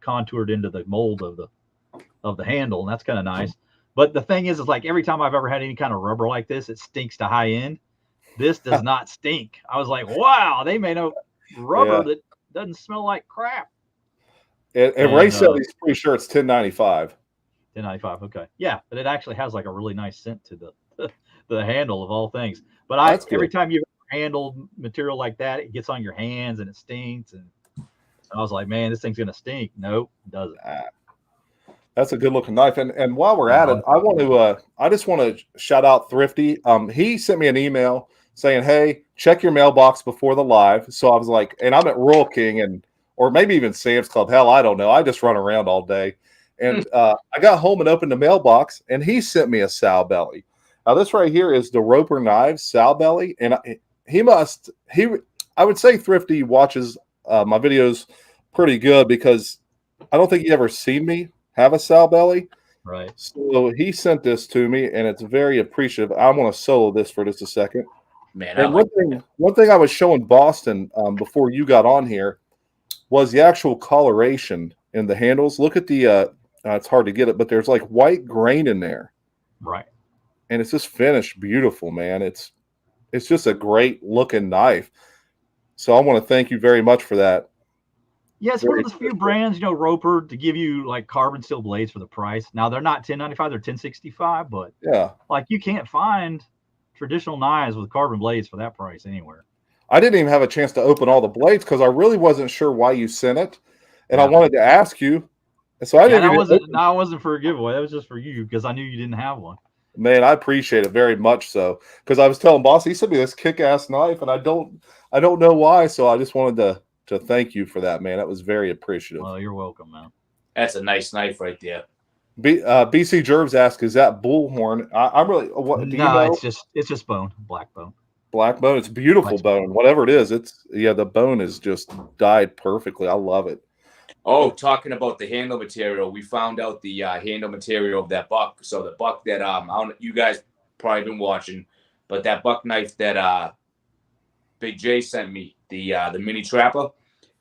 contoured into the mold of the handle, and that's kind of nice. But the thing is like every time I've ever had any kind of rubber like this, it stinks to high end. This does not stink. I was like, wow, they made a rubber that doesn't smell like crap. And Ray said he's pretty sure it's 1095. 1095, okay. Yeah, but it actually has like a really nice scent to the handle of all things. But every time you've handled material like that, it gets on your hands and it stinks. And I was like, man, this thing's gonna stink. Nope, it doesn't. That's a good looking knife. And while we're at it, I just want to shout out Thrifty. He sent me an email saying, hey, check your mailbox before the live. So I was like, and I'm at Rural King or maybe even Sam's Club. Hell, I don't know. I just run around all day. And I got home and opened the mailbox, and he sent me a sow belly. Now this right here is the Roper Knives sow belly, and I would say Thrifty watches my videos pretty good because I don't think he ever seen me have a sow belly. Right. So he sent this to me, and it's very appreciative. I want to solo this for just a second. Man, and one thing I was showing Boston before you got on here was the actual coloration in the handles. Look at the it's hard to get it, but there's like white grain in there. Right. And it's just finished beautiful, man. It's just a great looking knife. So I want to thank you very much for that. Yeah, it's one of the few brands, you know, Roper, to give you like carbon steel blades for the price. Now they're not 1095, they're 1065, but yeah, like you can't find traditional knives with carbon blades for that price anywhere. I didn't even have a chance to open all the blades because I really wasn't sure why you sent it, and I wanted to ask you. So I didn't. I wasn't for a giveaway. That was just for you because I knew you didn't have one. Man, I appreciate it very much. So because I was telling Boss, he sent me this kick-ass knife, and I don't know why. So I just wanted to thank you for that, man. That was very appreciative. Well, you're welcome, man. That's a nice knife right there. BC Jervs asked, "Is that bullhorn?" I'm really. What do you know? It's just bone, black bone. Black bone. It's beautiful bone. Whatever it is, the bone is just dyed perfectly. I love it. Oh, talking about the handle material, we found out the handle material of that buck. So the buck that you guys probably been watching, but that buck knife that Big J sent me, the mini trapper,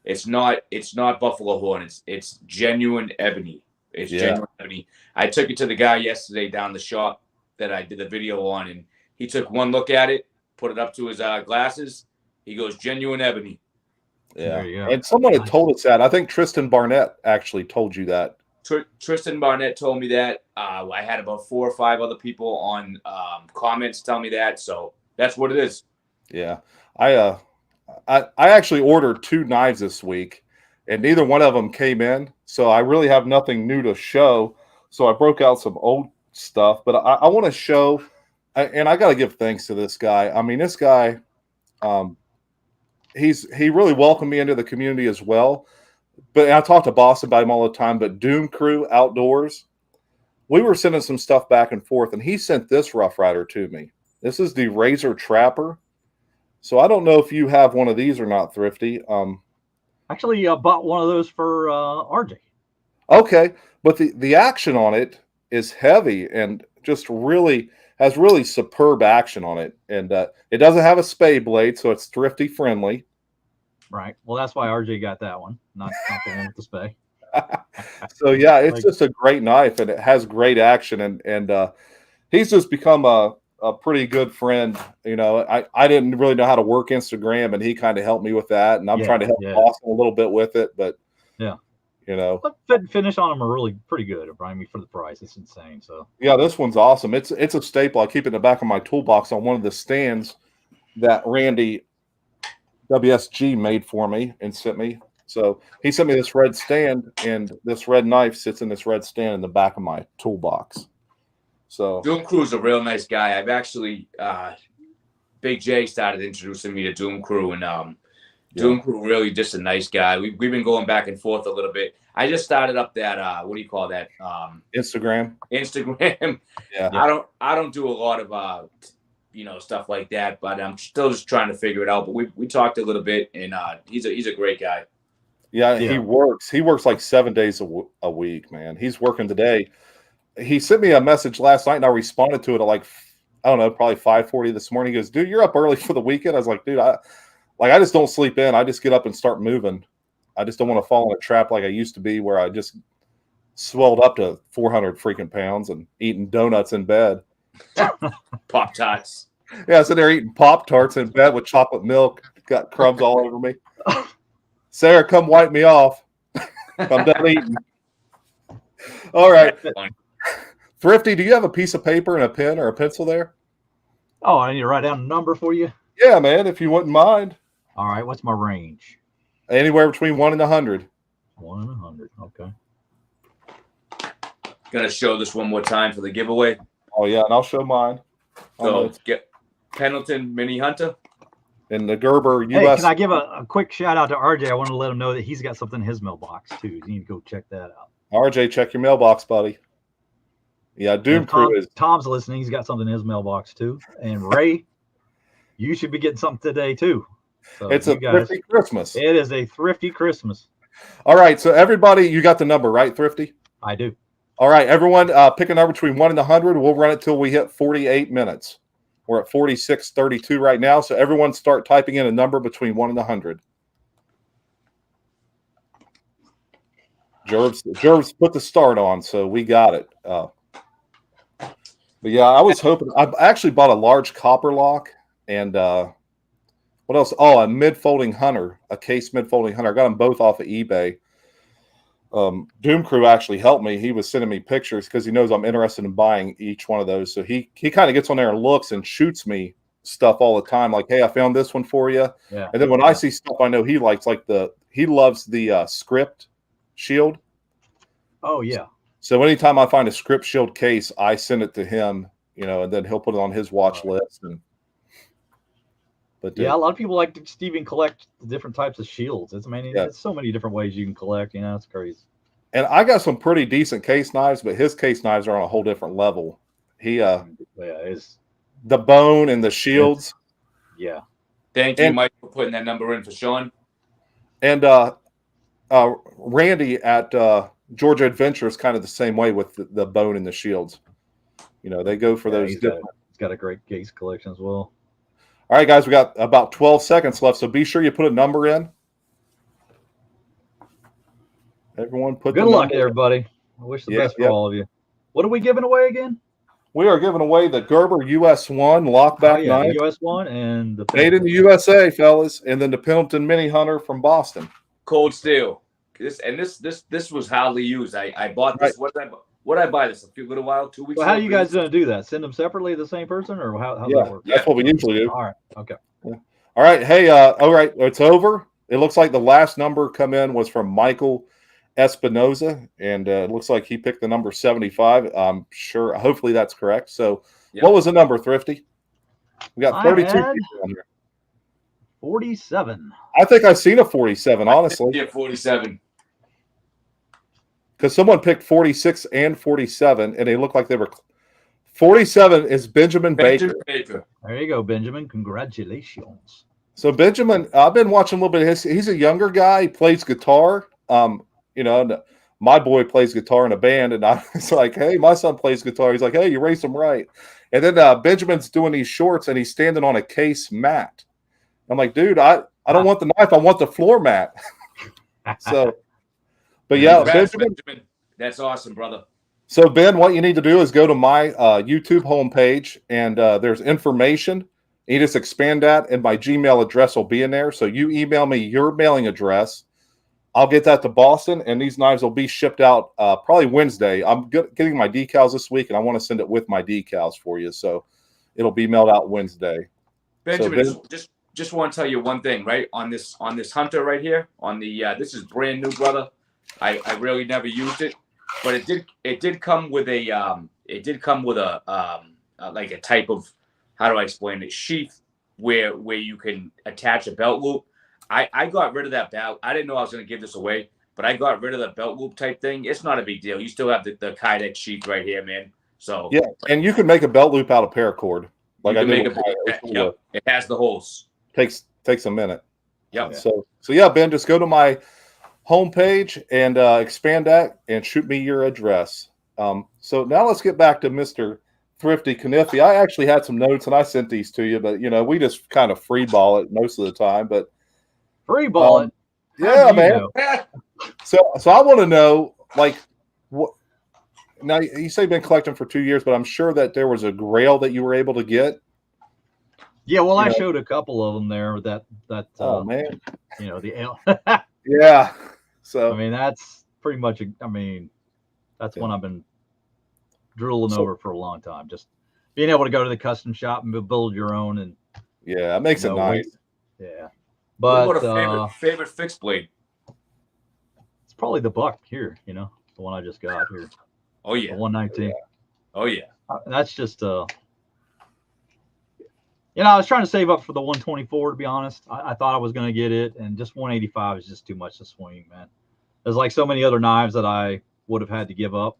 it's not buffalo horn. It's genuine ebony. It's genuine ebony. I took it to the guy yesterday down the shop that I did the video on, and he took one look at it, put it up to his glasses. He goes, genuine ebony. Yeah, and someone had told us that. I think Tristan Barnett actually told you that. Tristan Barnett told me that. I had about 4 or 5 other people on comments tell me that. So that's what it is. Yeah, I actually ordered 2 knives this week, and neither one of them came in. So I really have nothing new to show. So I broke out some old stuff, but I want to show, and I got to give thanks to this guy. I mean, this guy. He really welcomed me into the community as well. But I talk to Boston about him all the time. But Doom Crew Outdoors, we were sending some stuff back and forth, and he sent this Rough Rider to me. This is the Razor Trapper. So I don't know if you have one of these or not, Thrifty. Actually, bought one of those for RJ. Okay, but the action on it is heavy and just really has really superb action on it, and it doesn't have a spade blade, so it's thrifty friendly. Right. Well, that's why RJ got that one, not the one with the spade. So yeah, it's just a great knife, and it has great action, and he's just become a pretty good friend. You know, I didn't really know how to work Instagram, and he kind of helped me with that, and I'm trying to help Austin a little bit with it, but yeah. You know, but finish on them are really pretty good. I mean, for the price, it's insane. So yeah, this one's awesome. It's a staple. I keep it in the back of my toolbox on one of the stands that Randy WSG made for me and sent me. So he sent me this red stand, and this red knife sits in this red stand in the back of my toolbox. So Doom Crew's a real nice guy. I've actually Big J started introducing me to Doom Crew, and Doom Crew really just a nice guy. We've been going back and forth a little bit. I just started up that what do you call that? Instagram. Yeah. I don't do a lot of stuff like that, but I'm still just trying to figure it out. But we talked a little bit, and he's a great guy. Yeah, he works. He works like 7 days a week, man. He's working today. He sent me a message last night, and I responded to it at like, I don't know, probably 5:40 this morning. He goes, "Dude, you're up early for the weekend." I was like, "Dude, I just don't sleep in. I just get up and start moving. I just don't want to fall in a trap like I used to be, where I just swelled up to 400 freaking pounds and eating donuts in bed." Pop-Tarts. Yeah, I sit there eating Pop-Tarts in bed with chocolate milk. Got crumbs all over me. Sarah, come wipe me off. I'm done eating. All right. Thrifty, do you have a piece of paper and a pen or a pencil there? Oh, I need to write down a number for you? Yeah, man, if you wouldn't mind. All right, what's my range? Anywhere between 1 and 100. 1 and 100, okay. Gonna show this one more time for the giveaway. Oh, yeah, and I'll show mine. So get Pendleton Mini Hunter. And the Gerber US. Hey, can I give a quick shout out to RJ? I want to let him know that he's got something in his mailbox too. You need to go check that out. RJ, check your mailbox, buddy. Yeah, Doom Crew is. Tom's listening. He's got something in his mailbox too. And Ray, you should be getting something today too. So it's a thrifty Christmas. It is a thrifty Christmas. All right, so everybody, you got the number, right, Thrifty? I do. All right, everyone, pick a number between 1 and 100. We'll run it till we hit 48 minutes. We're at 46:32 right now, so everyone start typing in a number between 1 and 100. Jerv's put the start on, so we got it. But yeah, I was hoping. I actually bought a large copper lock and what else? Oh, a mid-folding hunter, a case mid-folding hunter. I got them both off of eBay. Doom Crew actually helped me. He was sending me pictures because he knows I'm interested in buying each one of those. So he kind of gets on there and looks and shoots me stuff all the time. Like, hey, I found this one for you. Yeah. And then when I see stuff I know he likes, like he loves the script shield. Oh yeah. So anytime I find a script shield case, I send it to him, and then he'll put it on his watch list. But yeah, a lot of people like to just even collect the different types of shields. It's so many different ways you can collect. It's crazy. And I got some pretty decent case knives, but his case knives are on a whole different level. It's the bone and the shields. Yeah. Thank you, Mike, for putting that number in for Sean. And Randy at Georgia Adventure is kind of the same way with the bone and the shields. They go for those. He's got a great case collection as well. All right, guys, we got about 12 seconds left, so be sure you put a number in. Everyone put good luck, everybody. I wish the best for all of you. What are we giving away again? We are giving away the Gerber US1 lockback knife. The US1 and the made in the USA, fellas, and then the Pendleton Mini Hunter from Boston. Cold steel. This was hardly used. I bought this. Right. What did I buy this a little while? 2 weeks. Well, how are you guys going to do that? Send them separately to the same person, or how does that work? That's what we usually do. All right. Okay. Yeah. All right. Hey, all right. It's over. It looks like the last number come in was from Michael Espinoza, and it looks like he picked the number 75. I'm sure. Hopefully that's correct. So, What was the number, Thrifty? We got 32 people on here. 47. I think I've seen a 47, honestly. Yeah, 47. Because someone picked 46 and 47, and they look like they were. 47 is Benjamin Baker. There you go, Benjamin. Congratulations. So Benjamin, I've been watching a little bit of his. He's a younger guy. He plays guitar. My boy plays guitar in a band, and I was like, "Hey, my son plays guitar." He's like, "Hey, you raised him right." And then Benjamin's doing these shorts, and he's standing on a case mat. I'm like, "Dude, I don't want the knife. I want the floor mat." So. But yeah, Benjamin, that's awesome, brother. So Ben, what you need to do is go to my YouTube homepage, and there's information. You just expand that, and my Gmail address will be in there. So you email me your mailing address. I'll get that to Boston, and these knives will be shipped out probably Wednesday. I'm getting my decals this week, and I want to send it with my decals for you. So it'll be mailed out Wednesday. Benjamin, just want to tell you one thing, right? On this Hunter right here, on the this is brand new, brother. I really never used it, but it did come with a like a type of, how do I explain it, sheath where you can attach a belt loop. I got rid of that belt. I didn't know I was going to give this away, but I got rid of the belt loop type thing. It's not a big deal. You still have the Kydex sheath right here, man. So yeah, and you can make a belt loop out of paracord. Like you I can did make with a yep. It has the holes. Takes a minute. Yep. So yeah, Ben, just go to my homepage and expand that and shoot me your address. So now let's get back to Mr. Thrifty Kaniffy. I actually had some notes and I sent these to you, but we just kind of free ball it most of the time. But free ball it. Yeah, man. So I want to know, like, what? Now you say you've been collecting for 2 years, but I'm sure that there was a Grail that you were able to get. Yeah, well, I showed a couple of them there. Oh man, the L. Yeah. So I mean, that's pretty much. That's one I've been drooling over for a long time. Just being able to go to the custom shop and build your own, and yeah, it makes it nice. Yeah, but what about a favorite fixed blade? It's probably the Buck here. The one I just got here. Oh yeah, the 119. Yeah. Oh yeah, that's just I was trying to save up for the 124, to be honest. I thought I was going to get it, and just 185 is just too much to swing, man. There's like so many other knives that I would have had to give up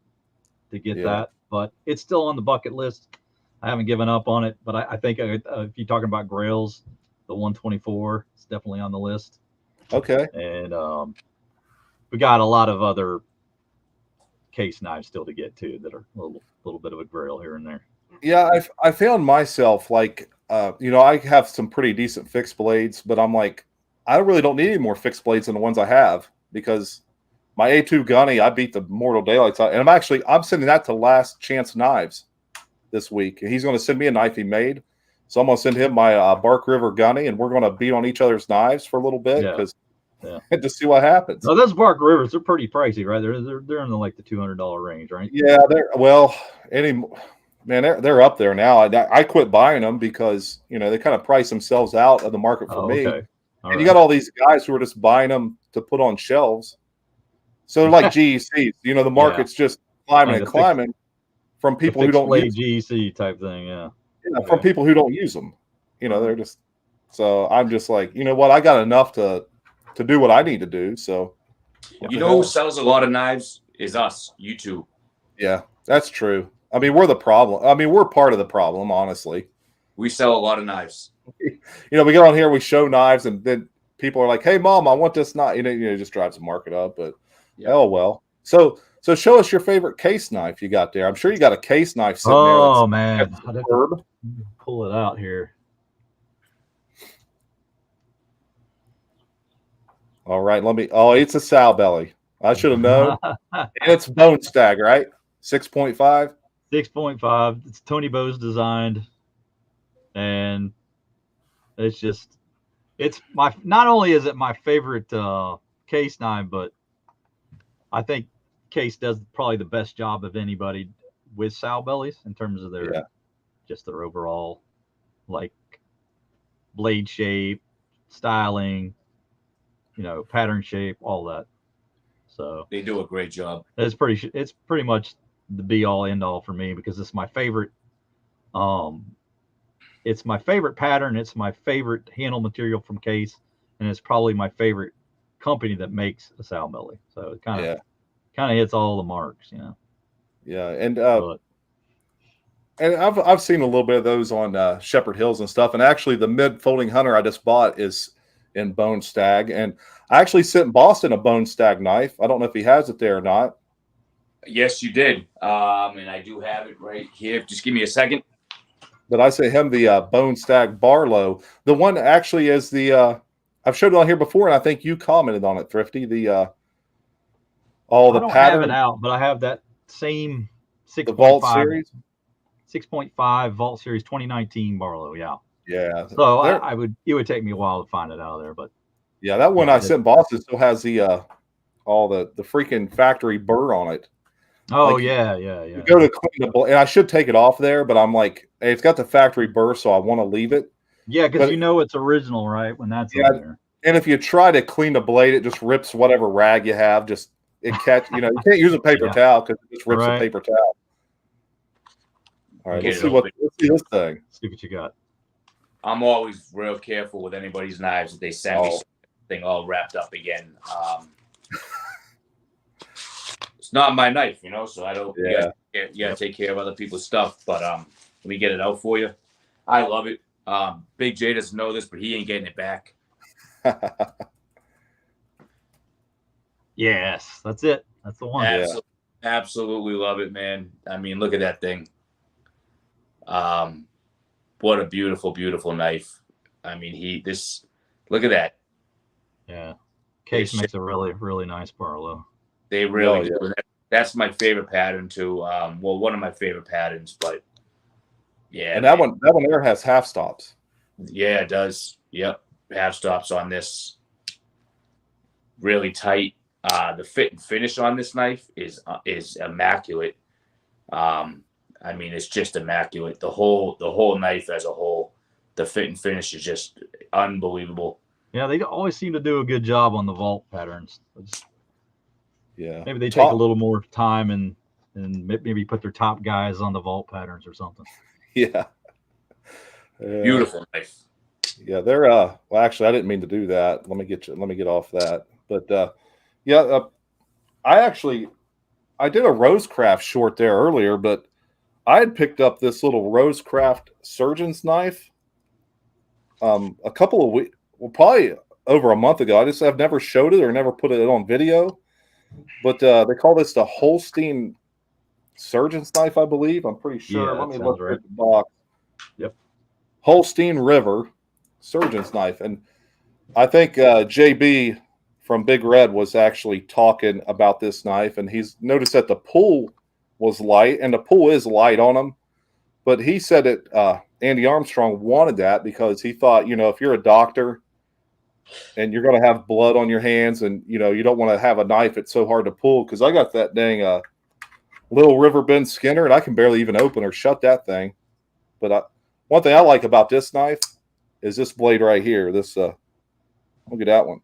to get that, but it's still on the bucket list. I haven't given up on it, but I think if you're talking about Grails, the 124 is definitely on the list. Okay. And we got a lot of other case knives still to get to that are a little bit of a Grail here and there. Yeah, I found myself like, I have some pretty decent fixed blades, but I'm like, I really don't need any more fixed blades than the ones I have, because my A2 Gunny, I beat the mortal daylights out, and I'm sending that to Last Chance Knives this week. He's going to send me a knife he made, so I'm going to send him my Bark River Gunny, and we're going to beat on each other's knives for a little bit, to see what happens. No, those Bark Rivers, they're pretty pricey, right? They're in the $200 range, right? Yeah, they're up there now. I quit buying them because they kind of price themselves out of the market for me. Okay. And you got all these guys who are just buying them to put on shelves. So they're like GECs. The market's just climbing and climbing from people who don't use GEC type thing. Yeah. From people who don't use them. They're just. So I'm just like, you know what? I got enough to do what I need to do. So. Who sells a lot of knives is us, you two. Yeah, that's true. I mean, we're the problem. I mean, we're part of the problem, honestly. We sell a lot of knives. We get on here, we show knives, and then people are like, "Hey, Mom, I want this knife." It just drives the market up. But oh well. So show us your favorite case knife you got there. I'm sure you got a case knife sitting there. Oh man, I'd have to pull it out here. All right, it's a sow belly. I should have known. And it's bone stag, right? 6.5. 6.5. It's Tony Bowes designed, and not only is it my favorite case knife, but I think Case does probably the best job of anybody with sow bellies in terms of their overall like blade shape, styling, pattern shape, all that. So they do a great job. It's pretty much the be all end all for me, because it's my favorite. It's my favorite pattern. It's my favorite handle material from Case, and it's probably my favorite company that makes a sow belly. So it kind of hits all the marks, Yeah, and I've seen a little bit of those on Shepherd Hills and stuff. And actually, the mid folding hunter I just bought is in bone stag, and I actually sent Boston a bone stag knife. I don't know if he has it there or not. Yes, you did. And I do have it right here. Just give me a second. But I sent him the bone stag Barlow. The one actually is the I've showed it on here before, and I think you commented on it, Thrifty. The all the I don't pattern. have it out, but I have that same 6.5 Vault series, 6.5 Vault Series 2019 Barlow. Yeah. Yeah. So it would take me a while to find it out of there, but yeah, that one I sent Boston still has the all the freaking factory burr on it. Oh, yeah. You go to clean the blade, and I should take it off there, but I'm like, hey, it's got the factory burr, so I want to leave it. Yeah, because it's original, right? When that's on there. And if you try to clean the blade, it just rips whatever rag you have. You can't use a paper towel because it just rips the paper towel. All right, let's see this thing. See what you got. I'm always real careful with anybody's knives that they send me. thing all wrapped up again. It's not my knife, you know, so I don't. Yeah. You gotta take care of other people's stuff. But let me get it out for you. I love it. Big J doesn't know this, but he ain't getting it back. Yes, that's it. That's the one. Absolutely love it, man. I mean, look at that thing. What a beautiful, beautiful knife. I mean, look at that. Yeah. Case makes a really, really nice Barlow. They really do. That's my favorite pattern too. Well, one of my favorite patterns, but yeah. And that one there has half stops. Yeah, it does. Yep. Half stops on this. Really tight. The fit and finish on this knife is immaculate. I mean, it's just immaculate. The whole knife as a whole, the fit and finish is just unbelievable. Yeah, they always seem to do a good job on the vault patterns. Yeah. Maybe they take a little more time and maybe put their top guys on the vault patterns or something. Yeah. Beautiful knife. Yeah, they're well, actually I didn't mean to do that. Let me get off that. But I did a Rosecraft short there earlier, but I had picked up this little Rosecraft surgeon's knife a couple of weeks, well, probably over a month ago. I've never showed it or never put it on video, but they call this the Holstein surgeon's knife, I believe. I'm pretty sure. Yeah, let me look right. at the box. Yep. Holstein River surgeon's knife, and I think JB from Big Red was actually talking about this knife, and he's noticed that the pull was light, and the pull is light on them. But he said that Andy Armstrong wanted that because he thought, if you're a doctor and you're going to have blood on your hands and, you don't want to have a knife that's so hard to pull, because I got that dang little River Bend Skinner, and I can barely even open or shut that thing. But one thing I like about this knife is this blade right here. This, look at that one.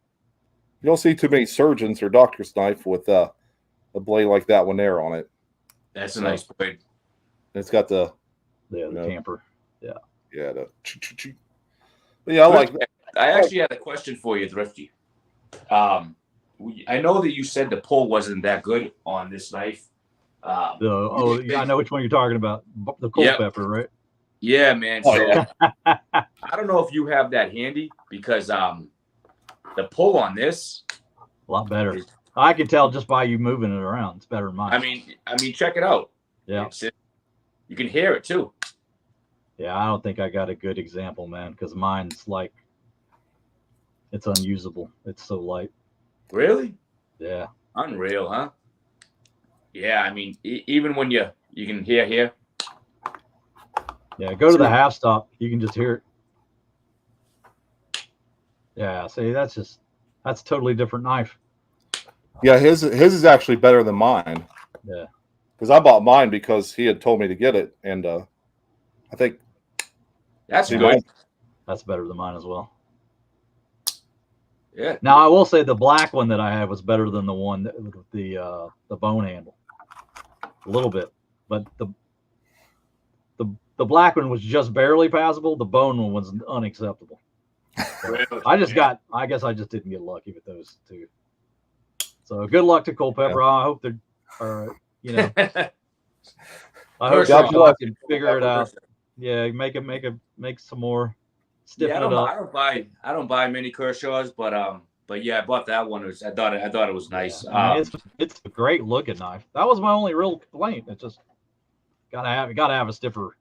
You don't see too many surgeons or doctor's knife with a blade like that one there on it. That's a nice blade. It's got the tamper. Yeah. Yeah. But yeah, I like that. I actually had a question for you, Thrifty. I know that you said the pull wasn't that good on this knife. I know which one you're talking about. The Culpepper, right? Yeah, man. So I don't know if you have that handy because the pull on this a lot better. I can tell just by you moving it around. It's better than mine. I mean, check it out. Yeah. You can hear it too. Yeah, I don't think I got a good example, man, because mine's like it's unusable. It's so light. Really? Yeah. Unreal, huh? Yeah, I mean, even when you can hear here. Yeah, go to the half stop. You can just hear it. Yeah, see, that's a totally different knife. Yeah, his is actually better than mine. Yeah. Because I bought mine because he had told me to get it, and I think that's good. That's better than mine as well. Yeah. Now I will say the black one that I had was better than the one with the bone handle. A little bit, but the black one was just barely passable. The bone one was unacceptable. So I guess I just didn't get lucky with those two. So good luck to Culpepper. Yeah. I hope they're I hope y'all can figure it out. Yeah, make some more. Stiffen it up. I don't buy many Kershaws, but yeah, I bought that one. I thought it was nice. Yeah, it's a great looking knife. That was my only real complaint. It's just gotta have a stiffer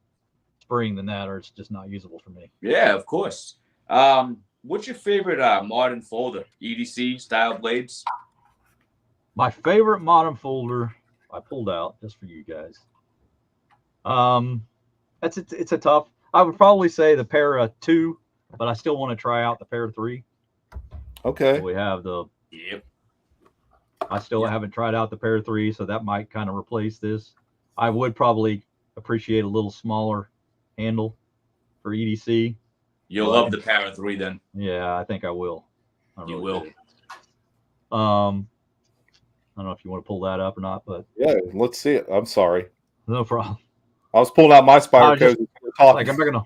spring than that, or it's just not usable for me. Yeah, of course. What's your favorite modern folder? EDC style blades? My favorite modern folder I pulled out just for you guys. It's a tough. I would probably say the Para 2, but I still want to try out the Para 3. Okay. So we have the. Yep. I still haven't tried out the Para 3, so that might kind of replace this. I would probably appreciate a little smaller handle for EDC. You'll love the Para 3 then. Yeah, I think I will. You will. I don't know if you want to pull that up or not, but yeah, let's see it. I'm sorry. No problem. I was pulling out my spider code. Like I'm gonna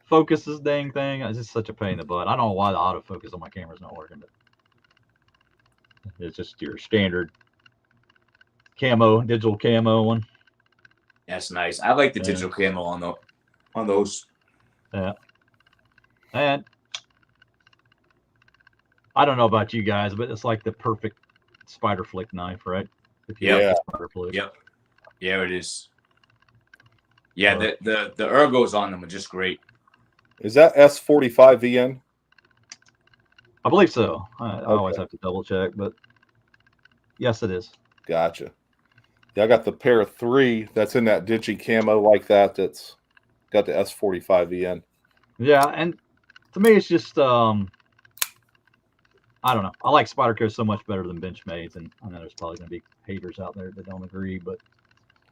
focus this dang thing. It's just such a pain in the butt. I don't know why the autofocus on my camera's not working. But It's just your standard digital camo one. That's nice. I like the digital camo on those. Yeah. And I don't know about you guys, but it's like the perfect spider flick knife, right? If you like the spider flick. Yep. Yeah, it is. Yeah, the ergos on them are just great. Is that S45 VN? I believe so. I always have to double check, but yes, it is. Gotcha. Yeah, I got the pair of 3 that's in that digi camo like that. That's got the S45 VN. Yeah, and to me, it's just I don't know. I like Spyderco so much better than Benchmade's, and I know there's probably going to be haters out there that don't agree, but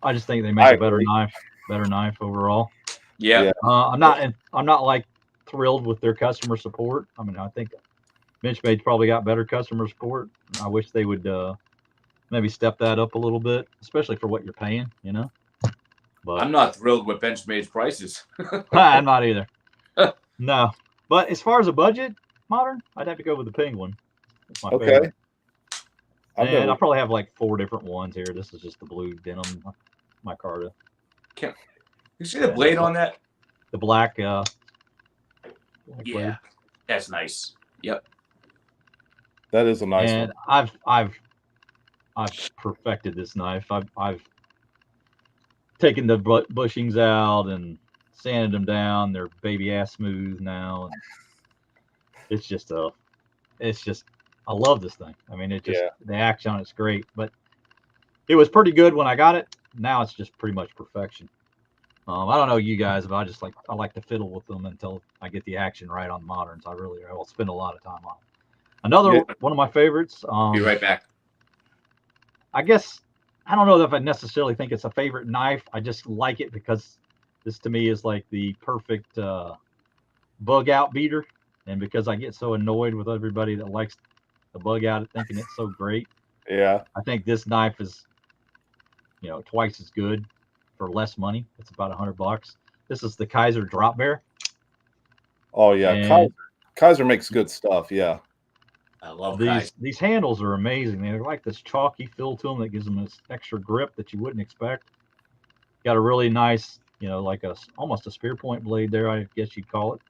I just think they make a better knife overall. Yeah. I'm not like thrilled with their customer support. I mean, I think Benchmade's probably got better customer support. I wish they would maybe step that up a little bit, especially for what you're paying, you know. But I'm not thrilled with Benchmade's prices. I'm not either. No, but as far as a budget modern, I'd have to go with the Penguin. That's my favorite. And I probably have like 4 different ones here. This is just the blue denim micarta. You see the blade on that? The black. Yeah, blade. That's nice. Yep. That is a nice one. And I've perfected this knife. I've taken the bushings out and sanded them down. They're baby ass smooth now. And it's just I love this thing. I mean, the action on it's great, but it was pretty good when I got it. Now it's just pretty much perfection. I don't know you guys, but I like to fiddle with them until I get the action right on moderns. I will spend a lot of time on it. Another one of my favorites. Be right back. I guess I don't know if I necessarily think it's a favorite knife. I just like it because this to me is like the perfect bug out beater, and because I get so annoyed with everybody that likes the bug out thinking it's so great. Yeah. I think this knife is, twice as good for less money. It's about $100. This is the Kaiser Drop Bear. Oh yeah, Kaiser makes good stuff. Yeah. I love these handles are amazing. They're like this chalky feel to them that gives them this extra grip that you wouldn't expect. Got a really nice, like almost a spear point blade there, I guess you'd call it.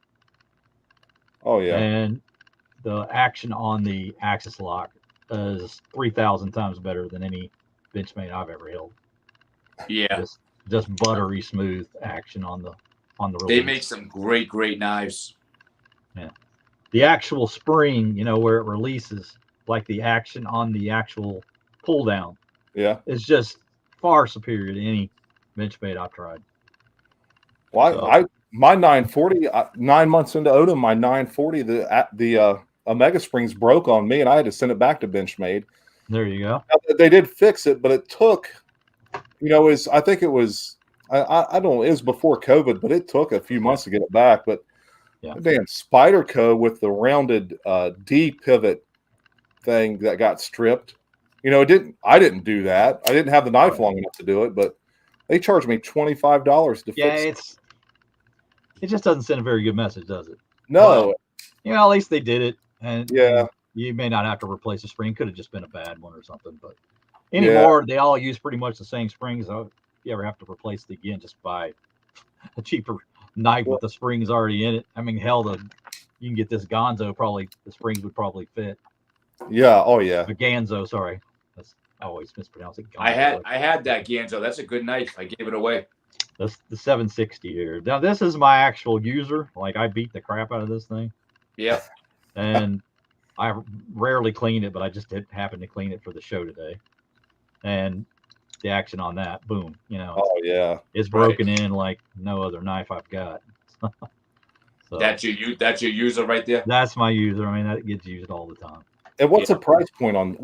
Oh yeah. And the action on the axis lock is 3,000 times better than any Benchmade I've ever held. Yeah. Just buttery smooth action on the release. They make some great knives. Yeah. The actual spring, where it releases, like the action on the actual pull down. Yeah. Is just far superior to any Benchmade I've tried. Well, my 940, 9 months into Odom, my 940, the Omega Springs broke on me, and I had to send it back to Benchmade. There you go. They did fix it, but it took, I think it was, I don't know, it was before COVID, but it took a few months to get it back. But damn Spyderco with the rounded D pivot thing that got stripped. I didn't do that. I didn't have the knife long enough to do it, but they charged me $25 to fix it. It just doesn't send a very good message, does it? No. But, at least they did it. And yeah, you may not have to replace a spring. Could have just been a bad one or something. But anymore, they all use pretty much the same springs. So if you ever have to replace it again, just buy a cheaper knife with the springs already in it. I mean, hell, you can get this Gonzo. Probably the springs would probably fit. Yeah. Oh yeah. The Ganzo. Sorry, I always mispronounce it. Gonzo. I had that Ganzo. That's a good knife. I gave it away. That's the 760 here. Now this is my actual user. Like I beat the crap out of this thing. Yeah. And I rarely clean it, but I just did happen to clean it for the show today. And the action on that, boom, it's broken in like no other knife I've got. So, that's your user right there. That's my user. I mean, that gets used all the time. And what's a price point on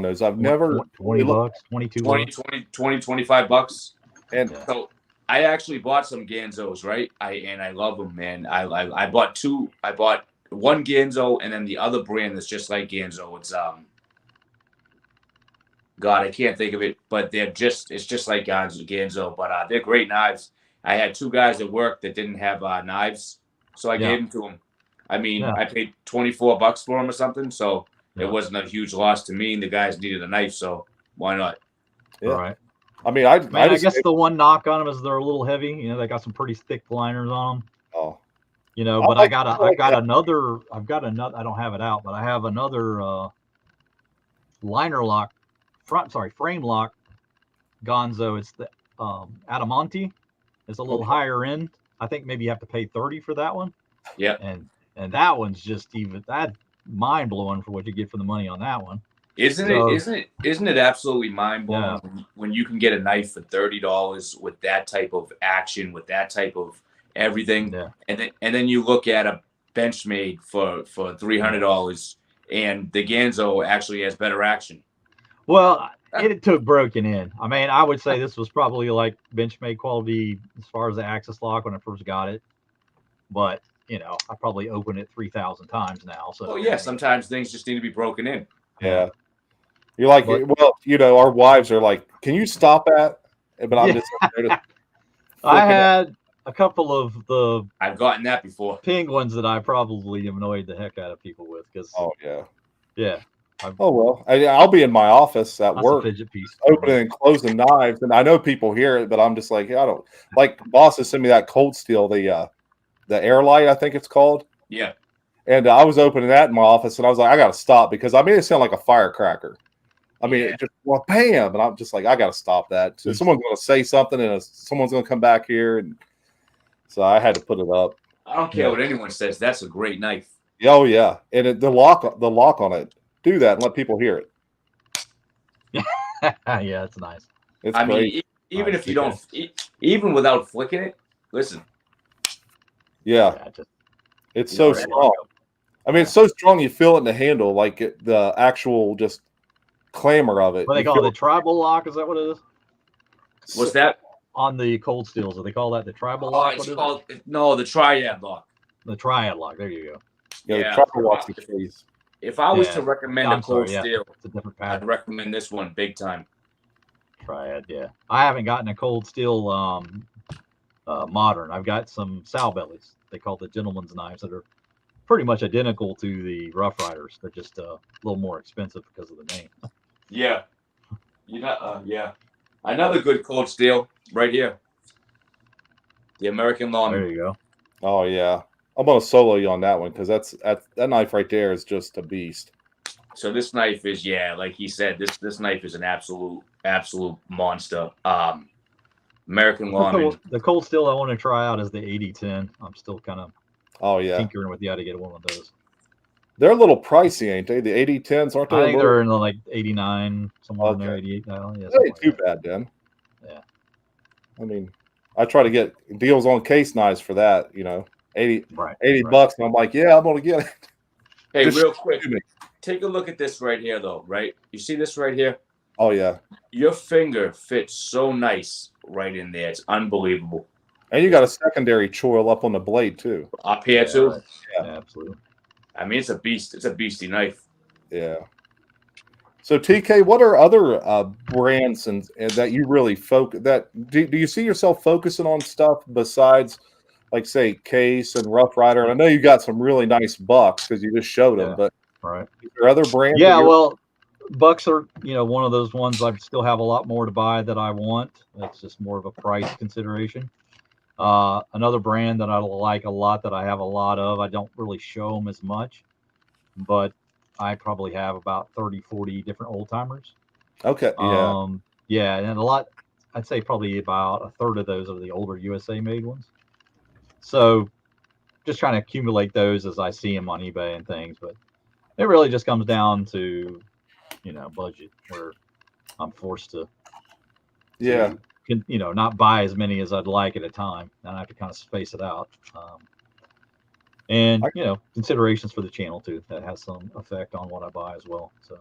those? I've never $20, $22, $25. And so I actually bought some Ganzos, right? I love them, man. I bought 2. I bought one Ganzo and then the other brand that's just like Ganzo. It's God, I can't think of it, but it's just like Ganzo, but they're great knives. I had 2 guys at work that didn't have knives, so I gave them to them. I mean, I paid $24 for them or something, so It wasn't a huge loss to me, and the guys needed a knife, so why not? Yeah. Right. I mean, I guess the one knock on them is they're a little heavy. You know, they got some pretty thick liners on them. Oh. You know, but I've got another. I don't have it out, but I have another liner lock, frame lock Gonzo. It's the Adamante. It's a little higher end. I think maybe you have to pay $30 for that one. Yeah. And that one's just that mind blowing for what you get for the money on that one. Isn't it absolutely mind blowing when you can get a knife for $30 with that type of action, with that type of everything, and then you look at a Benchmade for $300, and the Ganzo actually has better action. Well, it took broken in. I mean, I would say this was probably like Benchmade quality as far as the axis lock when I first got it, but you know, I probably opened it 3,000 times now. So sometimes things just need to be broken in. Yeah. You're like, well, you know, our wives are like, can you stop that? But I'm just. I had a couple of I've gotten that before. Penguins that I probably annoyed the heck out of people with because. Oh yeah. Oh well, I'll be in my office at work, fidget piece. opening and closing knives, and I know people hear it, but I'm just like, I don't like. Bosses sent me that Cold Steel, the Airlight, I think it's called. Yeah. And I was opening that in my office, and I was like, I got to stop because I made it sound like a firecracker. I mean, it just bam, and I'm just like, I got to stop that. So someone's going to say something, and someone's going to come back here, and so I had to put it up. I don't care what anyone says. That's a great knife. Oh yeah, and the lock on it. Do that and let people hear it. Yeah, it's nice. It's I great. mean, even if you don't, even without flicking it, listen. Yeah, it's so strong. I mean, it's so strong you feel it in the handle, like the actual just clamor of it. What they call it, the tribal lock? Is that what it is? What's that? On the Cold Steels, do they call that the tribal lock? No, the triad lock. The triad lock. There you go. Yeah, the tribal lock's the case. If I was to recommend a Cold Steel, it's a different pattern. I'd recommend this one big time. Triad, yeah. I haven't gotten a Cold Steel modern. I've got some sow bellies. They call the gentleman's knives that are pretty much identical to the Rough Riders. They're just a little more expensive because of the name. Yeah. Another good Cold Steel right here. The American Lawman. There you go. Oh yeah. I'm gonna solo you on that one because that knife right there is just a beast. So this knife is, like he said, this knife is an absolute monster. American Lawman. The Cold Steel I want to try out is the 8010. I'm still kind of tinkering with how to get one of those. They're a little pricey, ain't they? The 8010s, aren't they? I think they're in the like 89, somewhere in there, 88 now. Yeah, that ain't too bad then. Yeah. I mean, I try to get deals on case knives for that, you know. 80 bucks, and I'm like, yeah, I'm gonna get it. Hey, real quick, take a look at this right here, though. Right, you see this right here? Oh yeah. Your finger fits so nice right in there. It's unbelievable. And you got a secondary choil up on the blade too. Up here too. Yeah, absolutely. I mean, it's a beast. It's a beastie knife. Yeah. So TK, what are other brands and that you really focus? Do you see yourself focusing on stuff besides? Like say Case and Rough Rider, and I know you got some really nice bucks because you just showed them. But right, is there other brands? Yeah, well, bucks are one of those ones I still have a lot more to buy that I want. It's just more of a price consideration. Another brand that I like a lot that I have a lot of. I don't really show them as much, but I probably have about 30, 40 different old timers. Okay. Yeah. Yeah, and a lot. I'd say probably about a third of those are the older USA made ones. So just trying to accumulate those as I see them on eBay and things, but it really just comes down to, budget where I'm forced to not buy as many as I'd like at a time. And I have to kind of space it out. And considerations for the channel too, that has some effect on what I buy as well. So.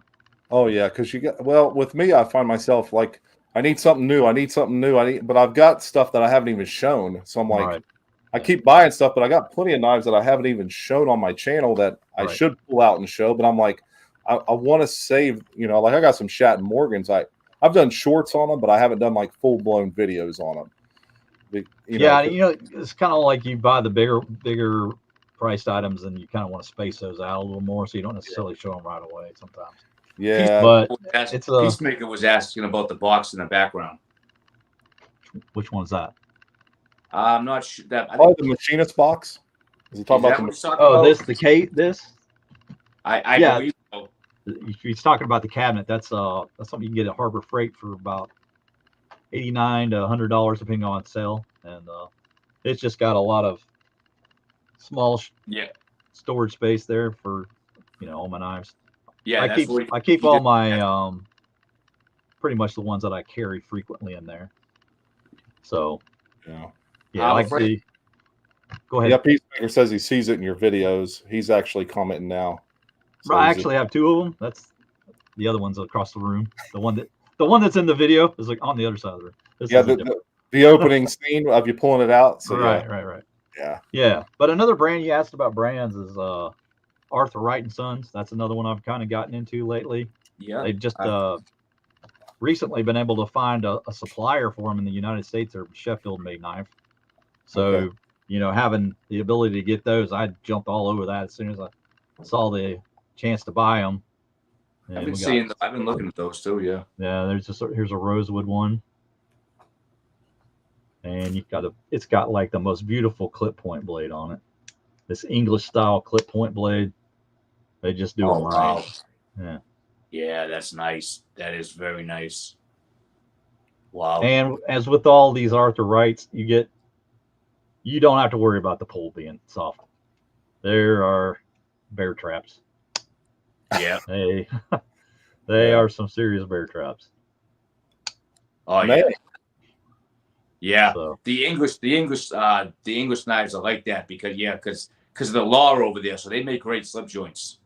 Oh yeah. Cause with me, I find myself like, I need something new. But I've got stuff that I haven't even shown. So I'm like, I keep buying stuff, but I got plenty of knives that I haven't even shown on my channel that I should pull out and show. But I'm like, I want to save, like I got some Shat and Morgans. I've done shorts on them, but I haven't done like full blown videos on them. It's kind of like you buy the bigger priced items, and you kind of want to space those out a little more, so you don't necessarily show them right away sometimes. Yeah, but it's a Peacemaker was asking about the box in the background. Which one's that? I'm not sure that. the machinist box. Is he talking about this? I believe so. He's talking about the cabinet. That's something you can get at Harbor Freight for about $89 to $100 depending on sale, and it's just got a lot of small storage space there for all my knives. Yeah, I keep all my pretty much the ones that I carry frequently in there. So go ahead. Yeah, Peacemaker says he sees it in your videos. He's actually commenting now. So I actually have two of them. That's the other one's across the room. The one that's in the video is like on the other side of the room. The opening scene of you pulling it out. So right. Yeah. Yeah. But another brand you asked about brands is Arthur Wright and Sons. That's another one I've kind of gotten into lately. Yeah. They've just recently been able to find a supplier for them in the United States. They're Sheffield made knife. So, having the ability to get those, I jumped all over that as soon as I saw the chance to buy them. And I've been looking at those too. Yeah. Yeah. Here's a rosewood one. And it's got like the most beautiful clip point blade on it. This English style clip point blade. They just do them right. Wow. Yeah. Yeah, that's nice. That is very nice. Wow. And as with all these Arthur Wrights, you don't have to worry about the pole being soft. There are bear traps. Yeah. They are some serious bear traps. Oh yeah. Yeah. So. The English knives are like that because of the law over there, so they make great slip joints.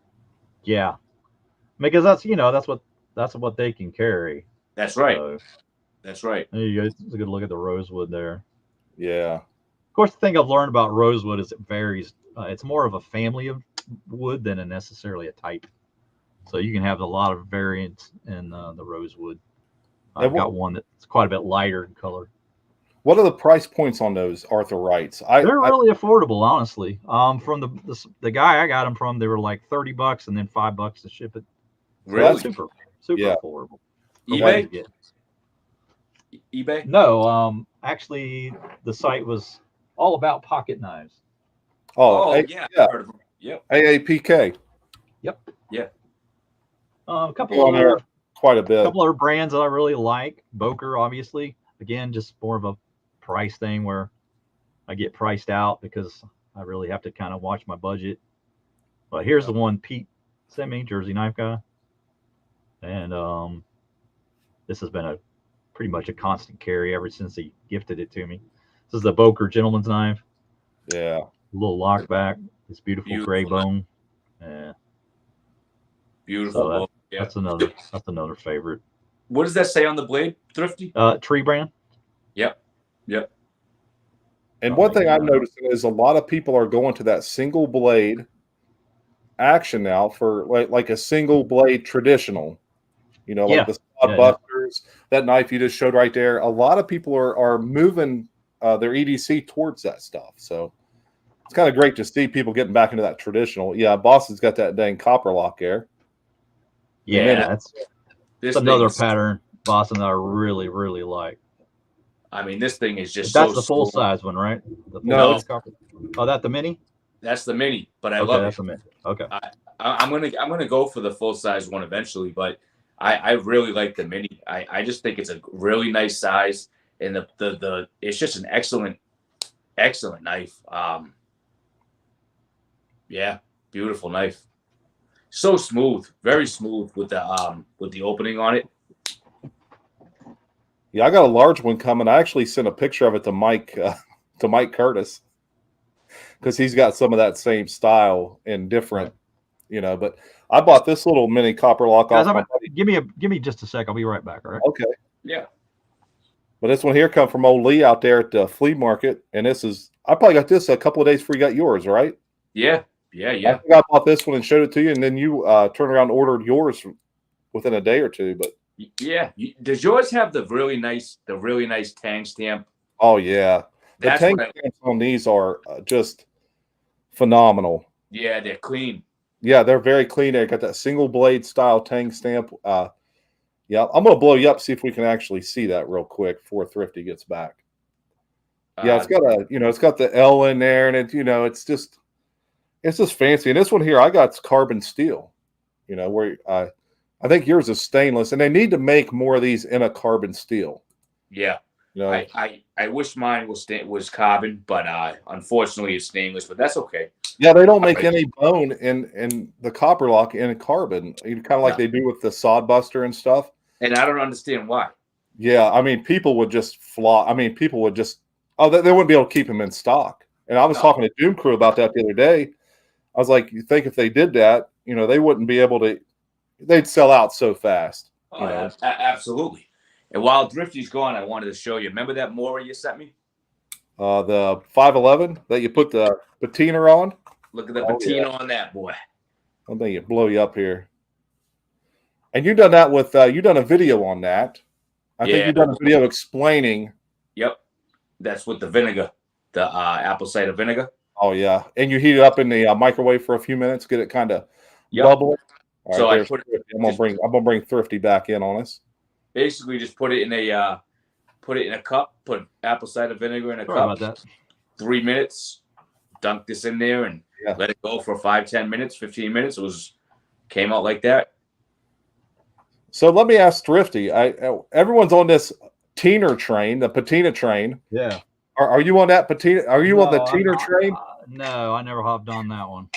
Yeah. Because that's what they can carry. That's right. So, that's right. There you go. It's a good look at the rosewood there. Yeah. Of course, the thing I've learned about rosewood is it varies. It's more of a family of wood than necessarily a type. So you can have a lot of variants in the rosewood. I've got one that's quite a bit lighter in color. What are the price points on those Arthur Wrights? They're really affordable, honestly. From the guy I got them from, they were like $30 and then $5 to ship it. Really? So super affordable. eBay? No, actually, the site was all about pocket knives. Yeah. Heard of them. Yep. AAPK. Yep. Yeah. A couple other quite a bit. A couple other brands that I really like. Boker, obviously. Again, just more of a price thing where I get priced out because I really have to kind of watch my budget. But here's the one Pete sent me, Jersey Knife Guy. And this has been pretty much a constant carry ever since he gifted it to me. This is the Boker Gentleman's Knife. Yeah. A little lockback. This beautiful gray bone. Yeah. Beautiful. So that's another favorite. What does that say on the blade, Thrifty? Tree brand. Yep. And one thing I'm noticing is a lot of people are going to that single blade action now for like a single blade traditional. Like the Spot Busters, that knife you just showed right there. A lot of people are moving their EDC towards that stuff. So it's kind of great to see people getting back into that traditional. Yeah, Boston's got that dang copper lock there. Yeah, that's another pattern, Boston, that I really, really like. I mean, this thing is just that's the full size one, right? No. Oh, that the mini? That's the mini, but I love that's the mini. Okay. I'm gonna go for the full size one eventually, but I really like the mini. I just think it's a really nice size, and the it's just an excellent knife. Yeah, beautiful knife. So smooth, very smooth with the opening on it. Yeah, I got a large one coming. I actually sent a picture of it to Mike Curtis because he's got some of that same style in different, But I bought this little mini copper lock off. Give me just a sec. I'll be right back. All right. Okay. Yeah. But this one here come from old Lee out there at the flea market, and I probably got this a couple of days before you got yours, right? Yeah. I think I bought this one and showed it to you, and then you turned around and ordered yours within a day or two. But yeah, does yours have the really nice tang stamp? Oh yeah, the tang stamps on these are just phenomenal. Yeah, they're clean. Yeah, they're very clean. They got that single blade style tang stamp. Yeah, I'm gonna blow you up, see if we can actually see that real quick before Thrifty gets back. Yeah, it's got it's got the L in there, and it's just fancy. And this one here, I got carbon steel. Where I think yours is stainless, and they need to make more of these in a carbon steel. Yeah. I wish mine was carbon, but unfortunately it's stainless. But that's okay. Yeah, they don't make any bone in the copper lock in carbon, kind of like they do with the sod buster and stuff. And I don't understand why. Yeah, I mean, people would just flaw. I mean, people would just they wouldn't be able to keep them in stock. And I was talking to Doom Crew about that the other day. I was like, you think if they did that, they wouldn't be able to. They'd sell out so fast. Oh, absolutely. And while Thrifty's gone, I wanted to show you. Remember that Mora you sent me? The 511 that you put the patina on. Look at the patina on that, boy. I think it blow you up here. And you've done that with you've done a video on that. I think you've done a video explaining. Yep, that's with the vinegar, the apple cider vinegar. Oh yeah, and you heat it up in the microwave for a few minutes, get it kind of bubbling. So right, I'm gonna bring Thrifty back in on us. Basically, just put it in a cup. Put apple cider vinegar in a cup. About that. 3 minutes. Dunk this in there and let it go for 5, 10 minutes, 15 minutes. Came out like that. So let me ask Thrifty. Everyone's on this teener train, the patina train. Yeah. Are you on that patina? Are you on the teener train? No, I never hopped on that one.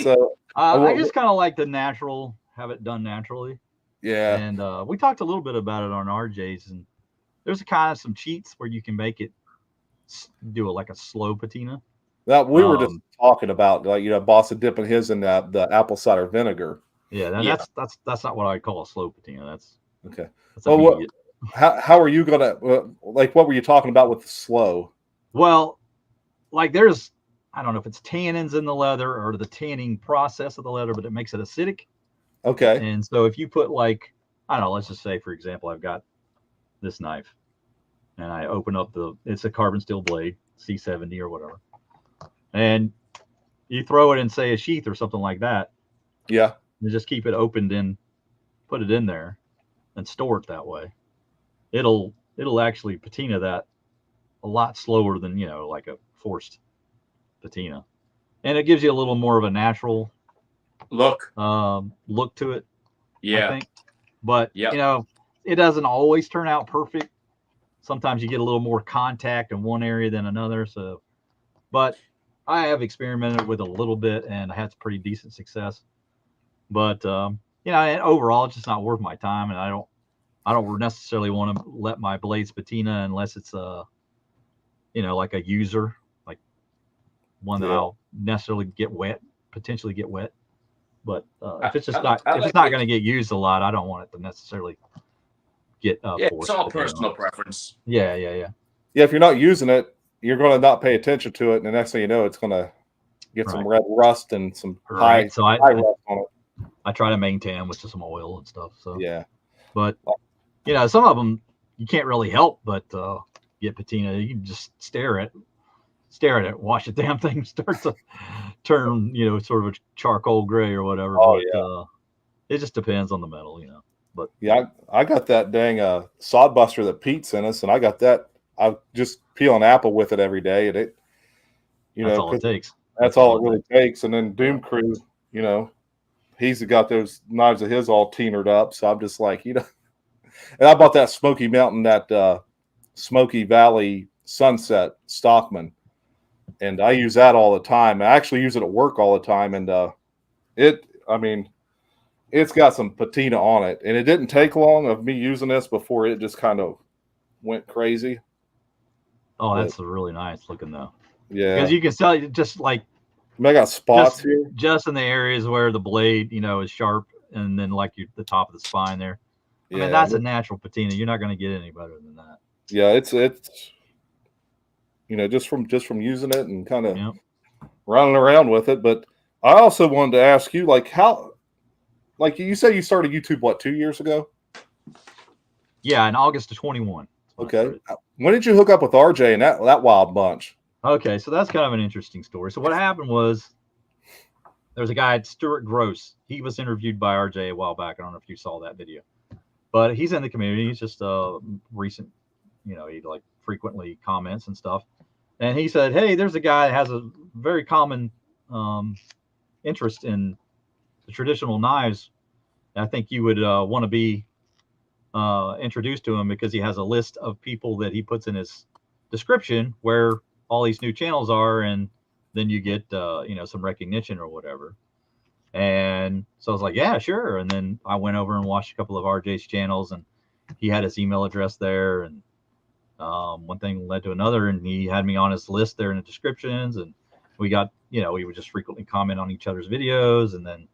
So I just kind of like the natural, have it done naturally. Yeah. And we talked a little bit about it on RJ's, and there's kind of some cheats where you can make it do like a slow patina. That we were just talking about, Boston dipping his in the apple cider vinegar. Yeah, that's not what I call a slow patina. That's okay. Well, how are you gonna what were you talking about with the slow? Well, like there's I don't know if it's tannins in the leather or the tanning process of the leather, but it makes it acidic. Okay. And so if you put I don't know, let's just say for example, I've got this knife, and I open up it's a carbon steel blade, C70 or whatever, and you throw it in say a sheath or something like that. Yeah. You just keep it opened in, put it in there, and store it that way. It'll actually patina that a lot slower than like a forced patina, and it gives you a little more of a natural look to it. Yeah. I think. But it doesn't always turn out perfect. Sometimes you get a little more contact in one area than another. So, but I have experimented with a little bit and I had some pretty decent success. But and overall, it's just not worth my time, and I don't necessarily want to let my blades patina unless it's like a user, like one that I'll necessarily potentially get wet. But if it's not going to get used a lot, I don't want it to necessarily get forced. It's all personal preference. Yeah. Yeah, if you're not using it, you're going to not pay attention to it, and the next thing you know, it's going to get some red rust and some high rust on it. I try to maintain them with just some oil and stuff. So yeah, but some of them you can't really help but get patina. You can just stare at it, watch the damn thing start to turn, sort of a charcoal gray or whatever. Oh, but it just depends on the metal, But I got that dang sod buster that Pete sent us, and I got that. I just peel an apple with it every day, and that's all it takes. That's all it really takes. And then Doom Crew, he's got those knives of his all teenered up. So I'm just like, and I bought that Smoky Mountain, that Smoky Valley Sunset Stockman. And I use that all the time. I actually use it at work all the time. And it's got some patina on it. And it didn't take long of me using this before it just kind of went crazy. Oh, that's really nice looking though. Yeah. Because you can tell it just like I got spots here. Just in the areas where the blade, is sharp, and then like the top of the spine there. I mean, that's a natural patina. You're not going to get any better than that. Yeah, it's just from using it and kind of running around with it. But I also wanted to ask you, you say you started YouTube 2 years ago? Yeah, in August of 21. Okay. When did you hook up with RJ and that wild bunch? Okay, so that's kind of an interesting story. So what happened was there was a guy, Stuart Gross. He was interviewed by RJ a while back. I don't know if you saw that video, but he's in the community. He's just a recent, he like frequently comments and stuff. And he said, "Hey, there's a guy that has a very common interest in the traditional knives. I think you would want to be introduced to him because he has a list of people that he puts in his description where all these new channels are, and then you get some recognition or whatever." And so I was like, "Yeah, sure." And then I went over and watched a couple of RJ's channels, and he had his email address there, and one thing led to another, and he had me on his list there in the descriptions, and we got, we would just frequently comment on each other's videos, and then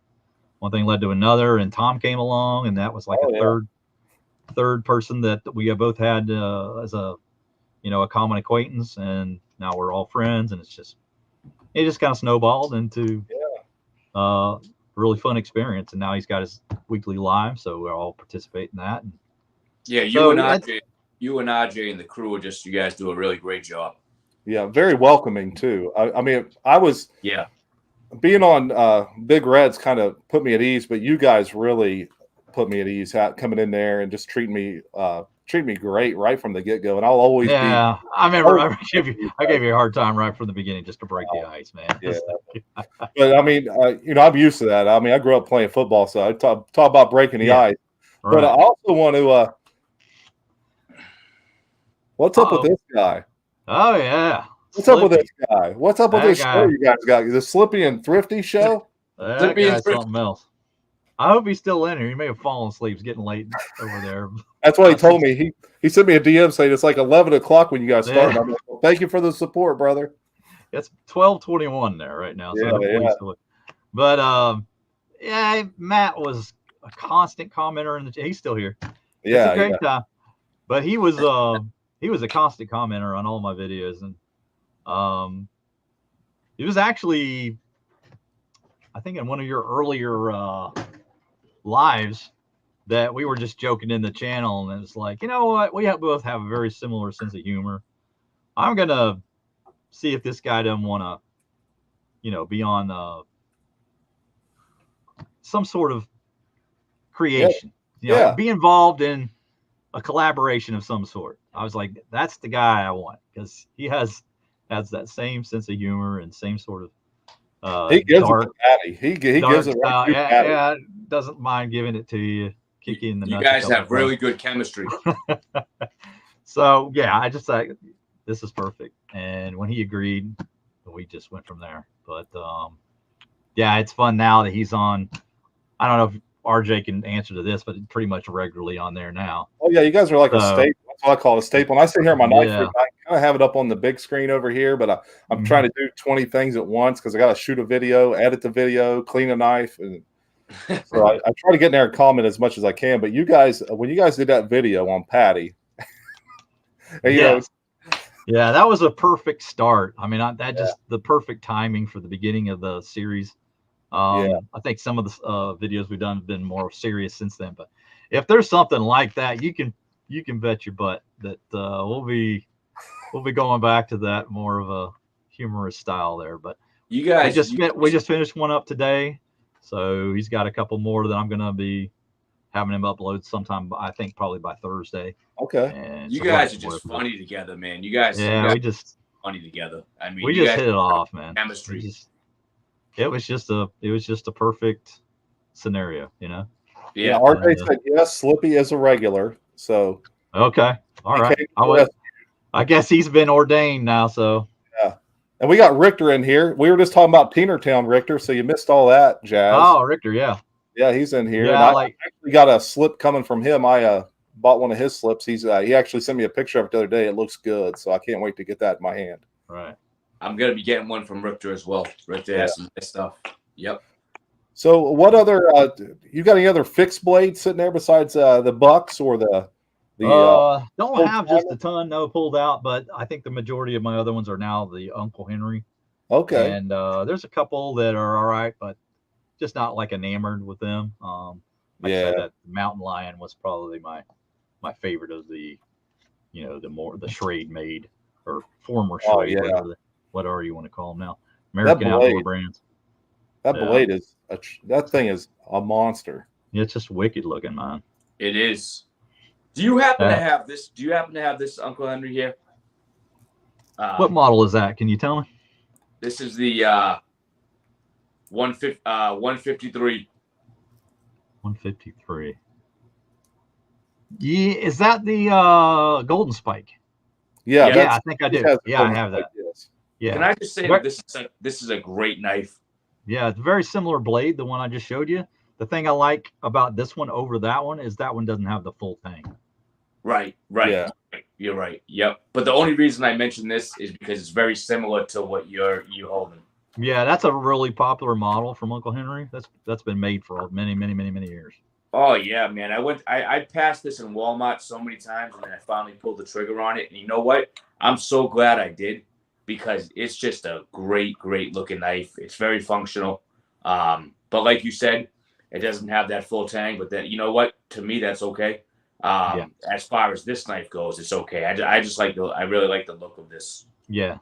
one thing led to another, and Tom came along, and that was like third person that we have both had as a common acquaintance, and now we're all friends, and it just kind of snowballed into a really fun experience. And now he's got his weekly live, so we'll all participate in that. And yeah, you and RJ and the crew you guys do a really great job. Yeah, very welcoming too. I mean, I was being on Big Red's kind of put me at ease, but you guys really put me at ease coming in there and just treat me great right from the get-go. And I'll always be. I remember I gave you a hard time right from the beginning just to break the ice, man. Yeah. But I mean, I'm used to that. I mean, I grew up playing football, so I talk about breaking the ice. Right. But I also want to what's up with this guy? Oh yeah. What's up with this guy? What's up with this show you guys got? The Slippy and Thrifty show? That guy's something else. I hope he's still in here. He may have fallen asleep. It's getting late over there. That's what he told me. He sent me a DM saying it's like 11 o'clock when you guys start. I'm like, well, thank you for the support, brother. It's 12:21 there right now. So but Matt was a constant commenter he's still here. It's a great time. But he was a constant commenter on all my videos, and it was actually, I think, in one of your earlier lives that we were just joking in the channel, and it's like, you know what, we both have a very similar sense of humor. I'm gonna see if this guy doesn't want to, be on some sort of creation, be involved in a collaboration of some sort. I was like, that's the guy I want, because he has that same sense of humor and same sort of he gives it to Patty. He gives it right to Patty. Yeah, doesn't mind giving it to you, kick you in the nuts. You guys have really good chemistry. So yeah, I just like, this is perfect. And when he agreed, we just went from there. But yeah, it's fun now that he's on. I don't know if RJ can answer to this, but pretty much regularly on there now. Oh yeah, you guys are like a staple. That's what I call a staple. And I sit here on my knife. I kind of have it up on the big screen over here, but I'm trying to do 20 things at once because I got to shoot a video, edit the video, clean a knife, and so I try to get in there and comment as much as I can. But you guys, when you guys did that video on Patty, yeah, that was a perfect start. I mean, just the perfect timing for the beginning of the series. I think some of the videos we've done have been more serious since then. But if there's something like that, you can bet your butt that we'll be going back to that more of a humorous style there. But you guys, we just finished one up today, so he's got a couple more that I'm gonna be having him upload sometime. I think probably by Thursday. Okay. And you guys are just funny together, man. You guys, we just funny together. I mean, we just hit it off, man. Chemistry. It was just a perfect scenario, Yeah, RJ said yes. Slippy is a regular, so okay, all right. I guess he's been ordained now, so yeah. And we got Richter in here. We were just talking about Peenertown Richter, so you missed all that, Jazz. Oh, Richter, yeah, he's in here. Yeah, and I actually got a slip coming from him. I bought one of his slips. He actually sent me a picture of it the other day. It looks good, so I can't wait to get that in my hand. Right. I'm gonna be getting one from Richter as well. Richter has some nice stuff. Yep. So, what other? You got any other fixed blades sitting there besides the Bucks or the? Don't have just a ton, pulled out, but I think the majority of my other ones are now the Uncle Henry. Okay. And there's a couple that are all right, but just not like enamored with them. I said that Mountain Lion was probably my favorite of the, the Schrade made or former Schrade. whatever you want to call them now, American Outdoor Brands. That blade is that thing is a monster. Yeah, it's just wicked looking, man. It is. Do you happen to have this? Do you happen to have this, Uncle Henry here? What model is that? Can you tell me? This is the 153. 153. Yeah, is that the Golden Spike? Yeah, I think I do. Yeah, I have that. Yes. Yeah. Can I just say that this is a great knife? Yeah, it's a very similar blade, the one I just showed you. The thing I like about this one over that one is that one doesn't have the full tang. Right. Yeah. You're right. Yep. But the only reason I mention this is because it's very similar to what you're holding. Yeah, that's a really popular model from Uncle Henry. That's been made for many years. Oh yeah, man. I passed this in Walmart so many times, and then I finally pulled the trigger on it. And you know what? I'm so glad I did, because it's just a great looking knife. It's very functional. But like you said, it doesn't have that full tang. But then, you know what? To me, that's okay. As far as this knife goes, it's okay. I really like the look of this. Yeah.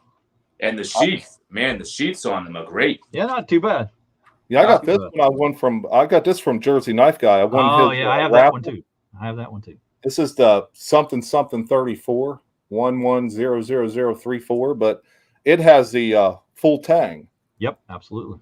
And the sheath, man, the sheaths on them are great. Yeah, not too bad. Yeah, I got this one. I got this from Jersey Knife Guy. I have that one too. I have that one too. This is the something 34 110034, but it has the full tang. Yep, absolutely.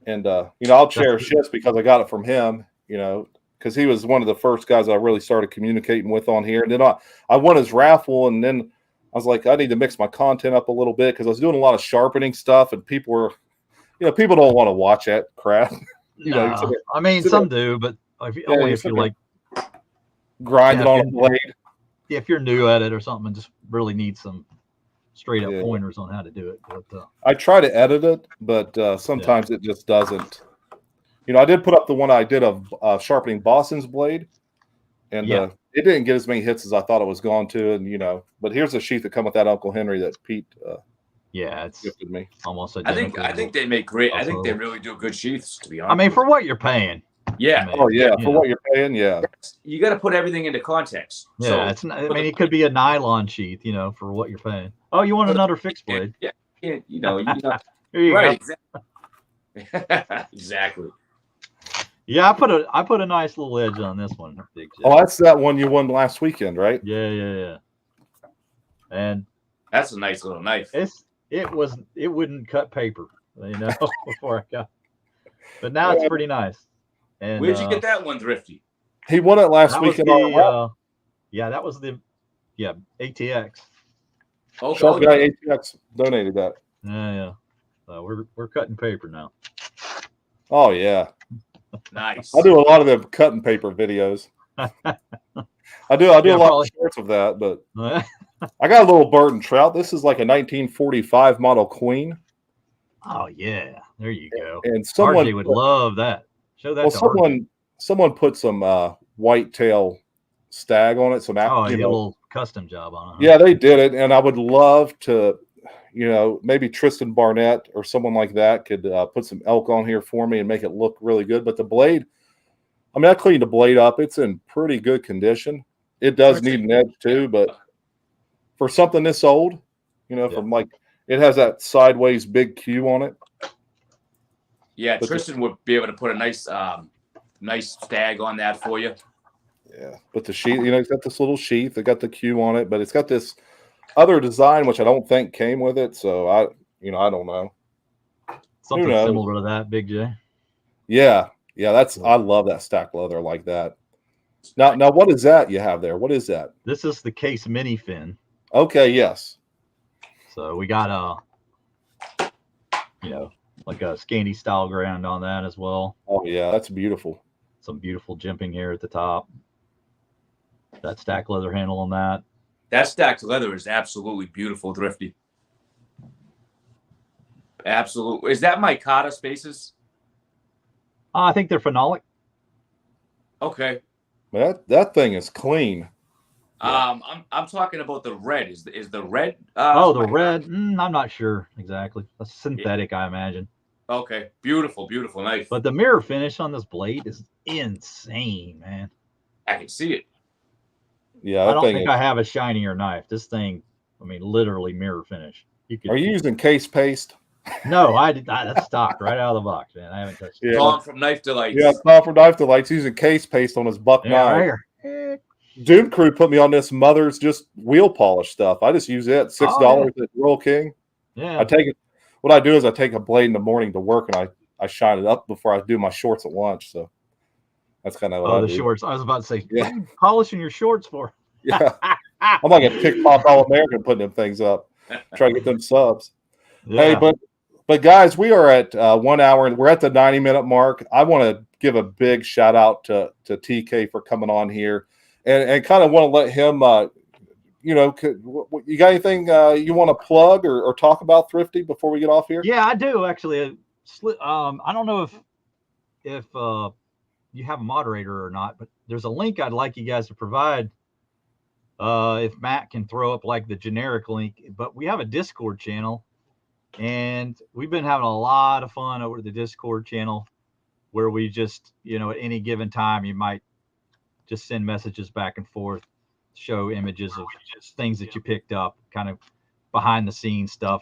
And I'll cherish this because I got it from him. Because he was one of the first guys I really started communicating with on here. And then I won his raffle, and then I was like, I need to mix my content up a little bit because I was doing a lot of sharpening stuff, and people were. People don't want to watch that crap. I mean, some do, but only if you like grinding on a blade. If you're new at it or something and just really need some straight up pointers on how to do it. But, I try to edit it, but sometimes it just doesn't. I did put up the one I did of sharpening Boston's blade, and it didn't get as many hits as I thought it was going to. And but here's a sheath that come with that Uncle Henry that Pete. It's gifted me. Almost identical. I think they make great. I think they really do good sheaths, to be honest. I mean, for what you're paying. Yeah. For what you're paying. Yeah. You got to put everything into context. Yeah. It could be a nylon sheath, for what you're paying. Oh, you want another fixed blade? Yeah. Here you right. Go. Exactly. Yeah, I put a nice little edge on this one. Oh, that's that one you won last weekend, right? Yeah. And that's a nice little knife. It wouldn't cut paper, before I got. But now it's pretty nice. And where'd you get that one, Thrifty? He won it last weekend. That was the ATX. Oh, Sharp Guy ATX donated that. Yeah. We're cutting paper now. Oh yeah. Nice. I do a lot of them cutting paper videos. I do a lot of shorts of that, but I got a little Burton Trout. This is like a 1945 model Queen. Oh yeah, there you go. And someone RJ would love that. Show that. Well, someone put some whitetail stag on it. A little custom job on it. Huh? Yeah, they did it, and I would love to. Maybe Tristan Barnett or someone like that could put some elk on here for me and make it look really good. But the blade, I cleaned the blade up. It's in pretty good condition. It does need an edge too, but for something this old, from it has that sideways big Q on it. Yeah, but Tristan would be able to put a nice stag on that for you. Yeah, but the sheath, it's got this little sheath. It got the Q on it, but it's got this other design which I don't think came with it. So I don't know. Something similar to that, Big J. Yeah. I love that stack leather like that. Now, what is that you have there? What is that? This is the Case Mini Fin. Okay, yes. So we got like a Scandi style ground on that as well. Oh yeah, that's beautiful. Some beautiful jimping here at the top. That stack leather handle on that. That stacked leather is absolutely beautiful, Thrifty. Absolutely. Is that micarta spaces? I think they're phenolic. Okay. That thing is clean. I'm talking about the red. Is the red? The red. I'm not sure exactly. That's synthetic, I imagine. Okay, beautiful knife. But the mirror finish on this blade is insane, man. I can see it. Yeah, I don't think I have a shinier knife. This thing, literally mirror finish. Are you using case paste? No, that's stock right out of the box, man. I haven't touched it. Tom from Knife Delights. Yeah, Tom from Knife Delights using case paste on his buck knife. Right here. Doom Crew put me on this Mother's just wheel polish stuff. I just use it. $6 at Royal King. Yeah. I take it. What I do is I take a blade in the morning to work and I shine it up before I do my shorts at lunch. So that's kind of what I do. Shorts. I was about to say, what are you polishing your shorts for? Yeah. I'm like a pick-pop All-American putting them things up. Try to get them subs. Yeah. Hey, but guys, we are at 1 hour and we're at the 90-minute mark. I want to give a big shout out to TK for coming on here and kind of want to let him, you got anything you want to plug or talk about, Thrifty, before we get off here? Yeah, I do actually. I don't know if you have a moderator or not, but there's a link I'd like you guys to provide. If Matt can throw up like the generic link, but we have a Discord channel. And we've been having a lot of fun over the Discord channel where we just, at any given time, you might just send messages back and forth, show images of just things that you picked up, kind of behind the scenes stuff.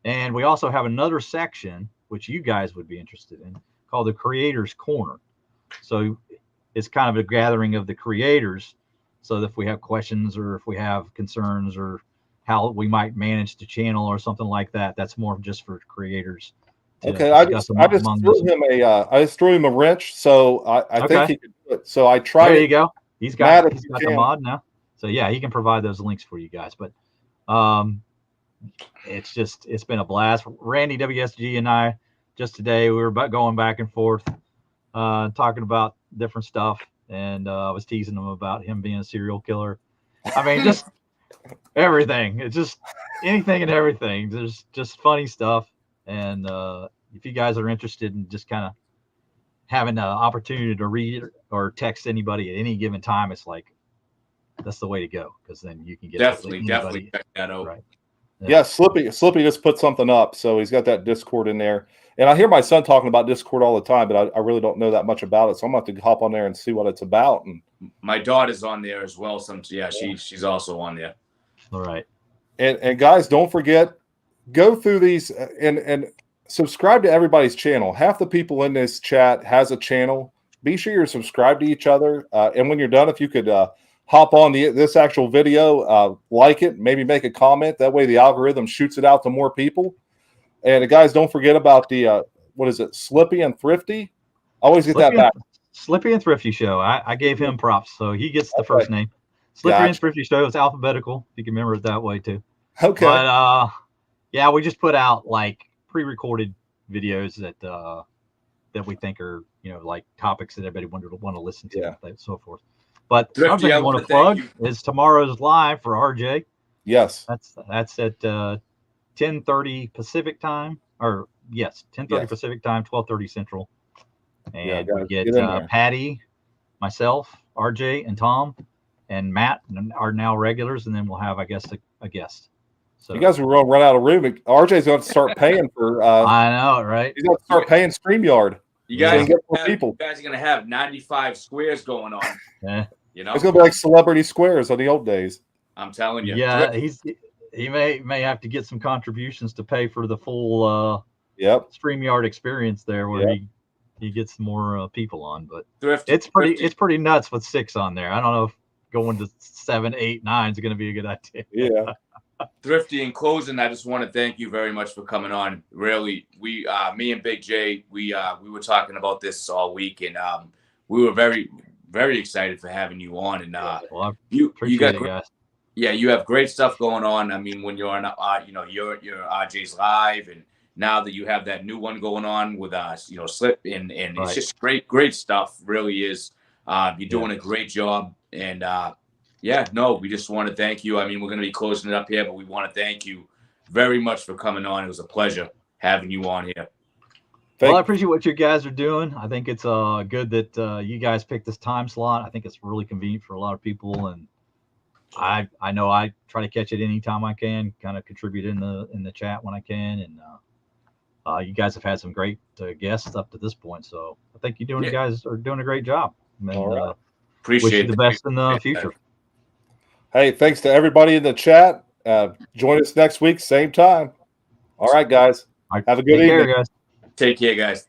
And we also have another section, which you guys would be interested in, called the Creators Corner. So it's kind of a gathering of the creators. So if we have questions or if we have concerns or how we might manage the channel or something like that, that's more just for creators. Okay, I just threw him a wrench, so I think he could do it. So I tried. There you go. He's got the mod now. So yeah, he can provide those links for you guys. But it's been a blast. Randy WSG and I just today we were going back and forth, talking about different stuff, and I was teasing him about him being a serial killer. I mean, just everything. It's just anything and everything. There's just funny stuff. And if you guys are interested in just kind of having the opportunity to read or text anybody at any given time, it's like that's the way to go, because then you can get definitely check that out. Right. Yeah, Slippy just put something up, so he's got that Discord in there. And I hear my son talking about Discord all the time, but I really don't know that much about it, so I'm gonna have to hop on there and see what it's about. And my daughter's on there as well. She's also on there. All right. And guys, don't forget, go through these and subscribe to everybody's channel. Half the people in this chat has a channel. Be sure you're subscribed to each other. And when you're done, if you could hop on this actual video, like it, maybe make a comment. That way the algorithm shoots it out to more people. And guys, don't forget about the, what is it, Slippy and Thrifty? I always get that back. Slippy and Thrifty Show. I gave him props, so he gets the first name. Slippy and Thrifty Show is alphabetical. You can remember it that way too. Okay. But yeah, we just put out like pre-recorded videos that we think are like topics that everybody want to listen to, and so forth. But Thrifty, I want to plug is tomorrow's live for RJ. Yes. That's at 10:30 Pacific time, or 10:30 Pacific time, 12:30 Central. And we get Patty, myself, RJ, and Tom, and Matt are now regulars, and then we'll have, I guess, a guest. So you guys are going to run out of room. RJ's going to start paying for. I know, right? He's going to start paying StreamYard. You guys are going to have 95 squares going on. Yeah. It's going to be like Celebrity Squares on the old days. I'm telling you. Yeah, he may have to get some contributions to pay for the full StreamYard experience there, where he gets more people on. But it's pretty nuts with 6 on there. I don't know if going to 7, 8, 9 is going to be a good idea. Yeah. Thrifty, in closing, I just want to thank you very much for coming on. Really, me and Big J, we were talking about this all week, and we were very, very excited for having you on. And you got you have great stuff going on. I mean, when you're on, your RJ's Live, and now that you have that new one going on with Slip, and it's just great stuff. Really is. You're doing a great job, and we just want to thank you. I mean, we're going to be closing it up here, but we want to thank you very much for coming on. It was a pleasure having you on here. Well, I appreciate what you guys are doing. I think it's good that you guys picked this time slot. I think it's really convenient for a lot of people, and I know I try to catch it anytime I can, kind of contribute in the chat when I can, and you guys have had some great guests up to this point, so I think you guys are doing a great job. And, appreciate the best in the future. Hey, thanks to everybody in the chat. Join us next week, same time. All right, guys. All right, Have a good take evening. care, guys. Take care, guys.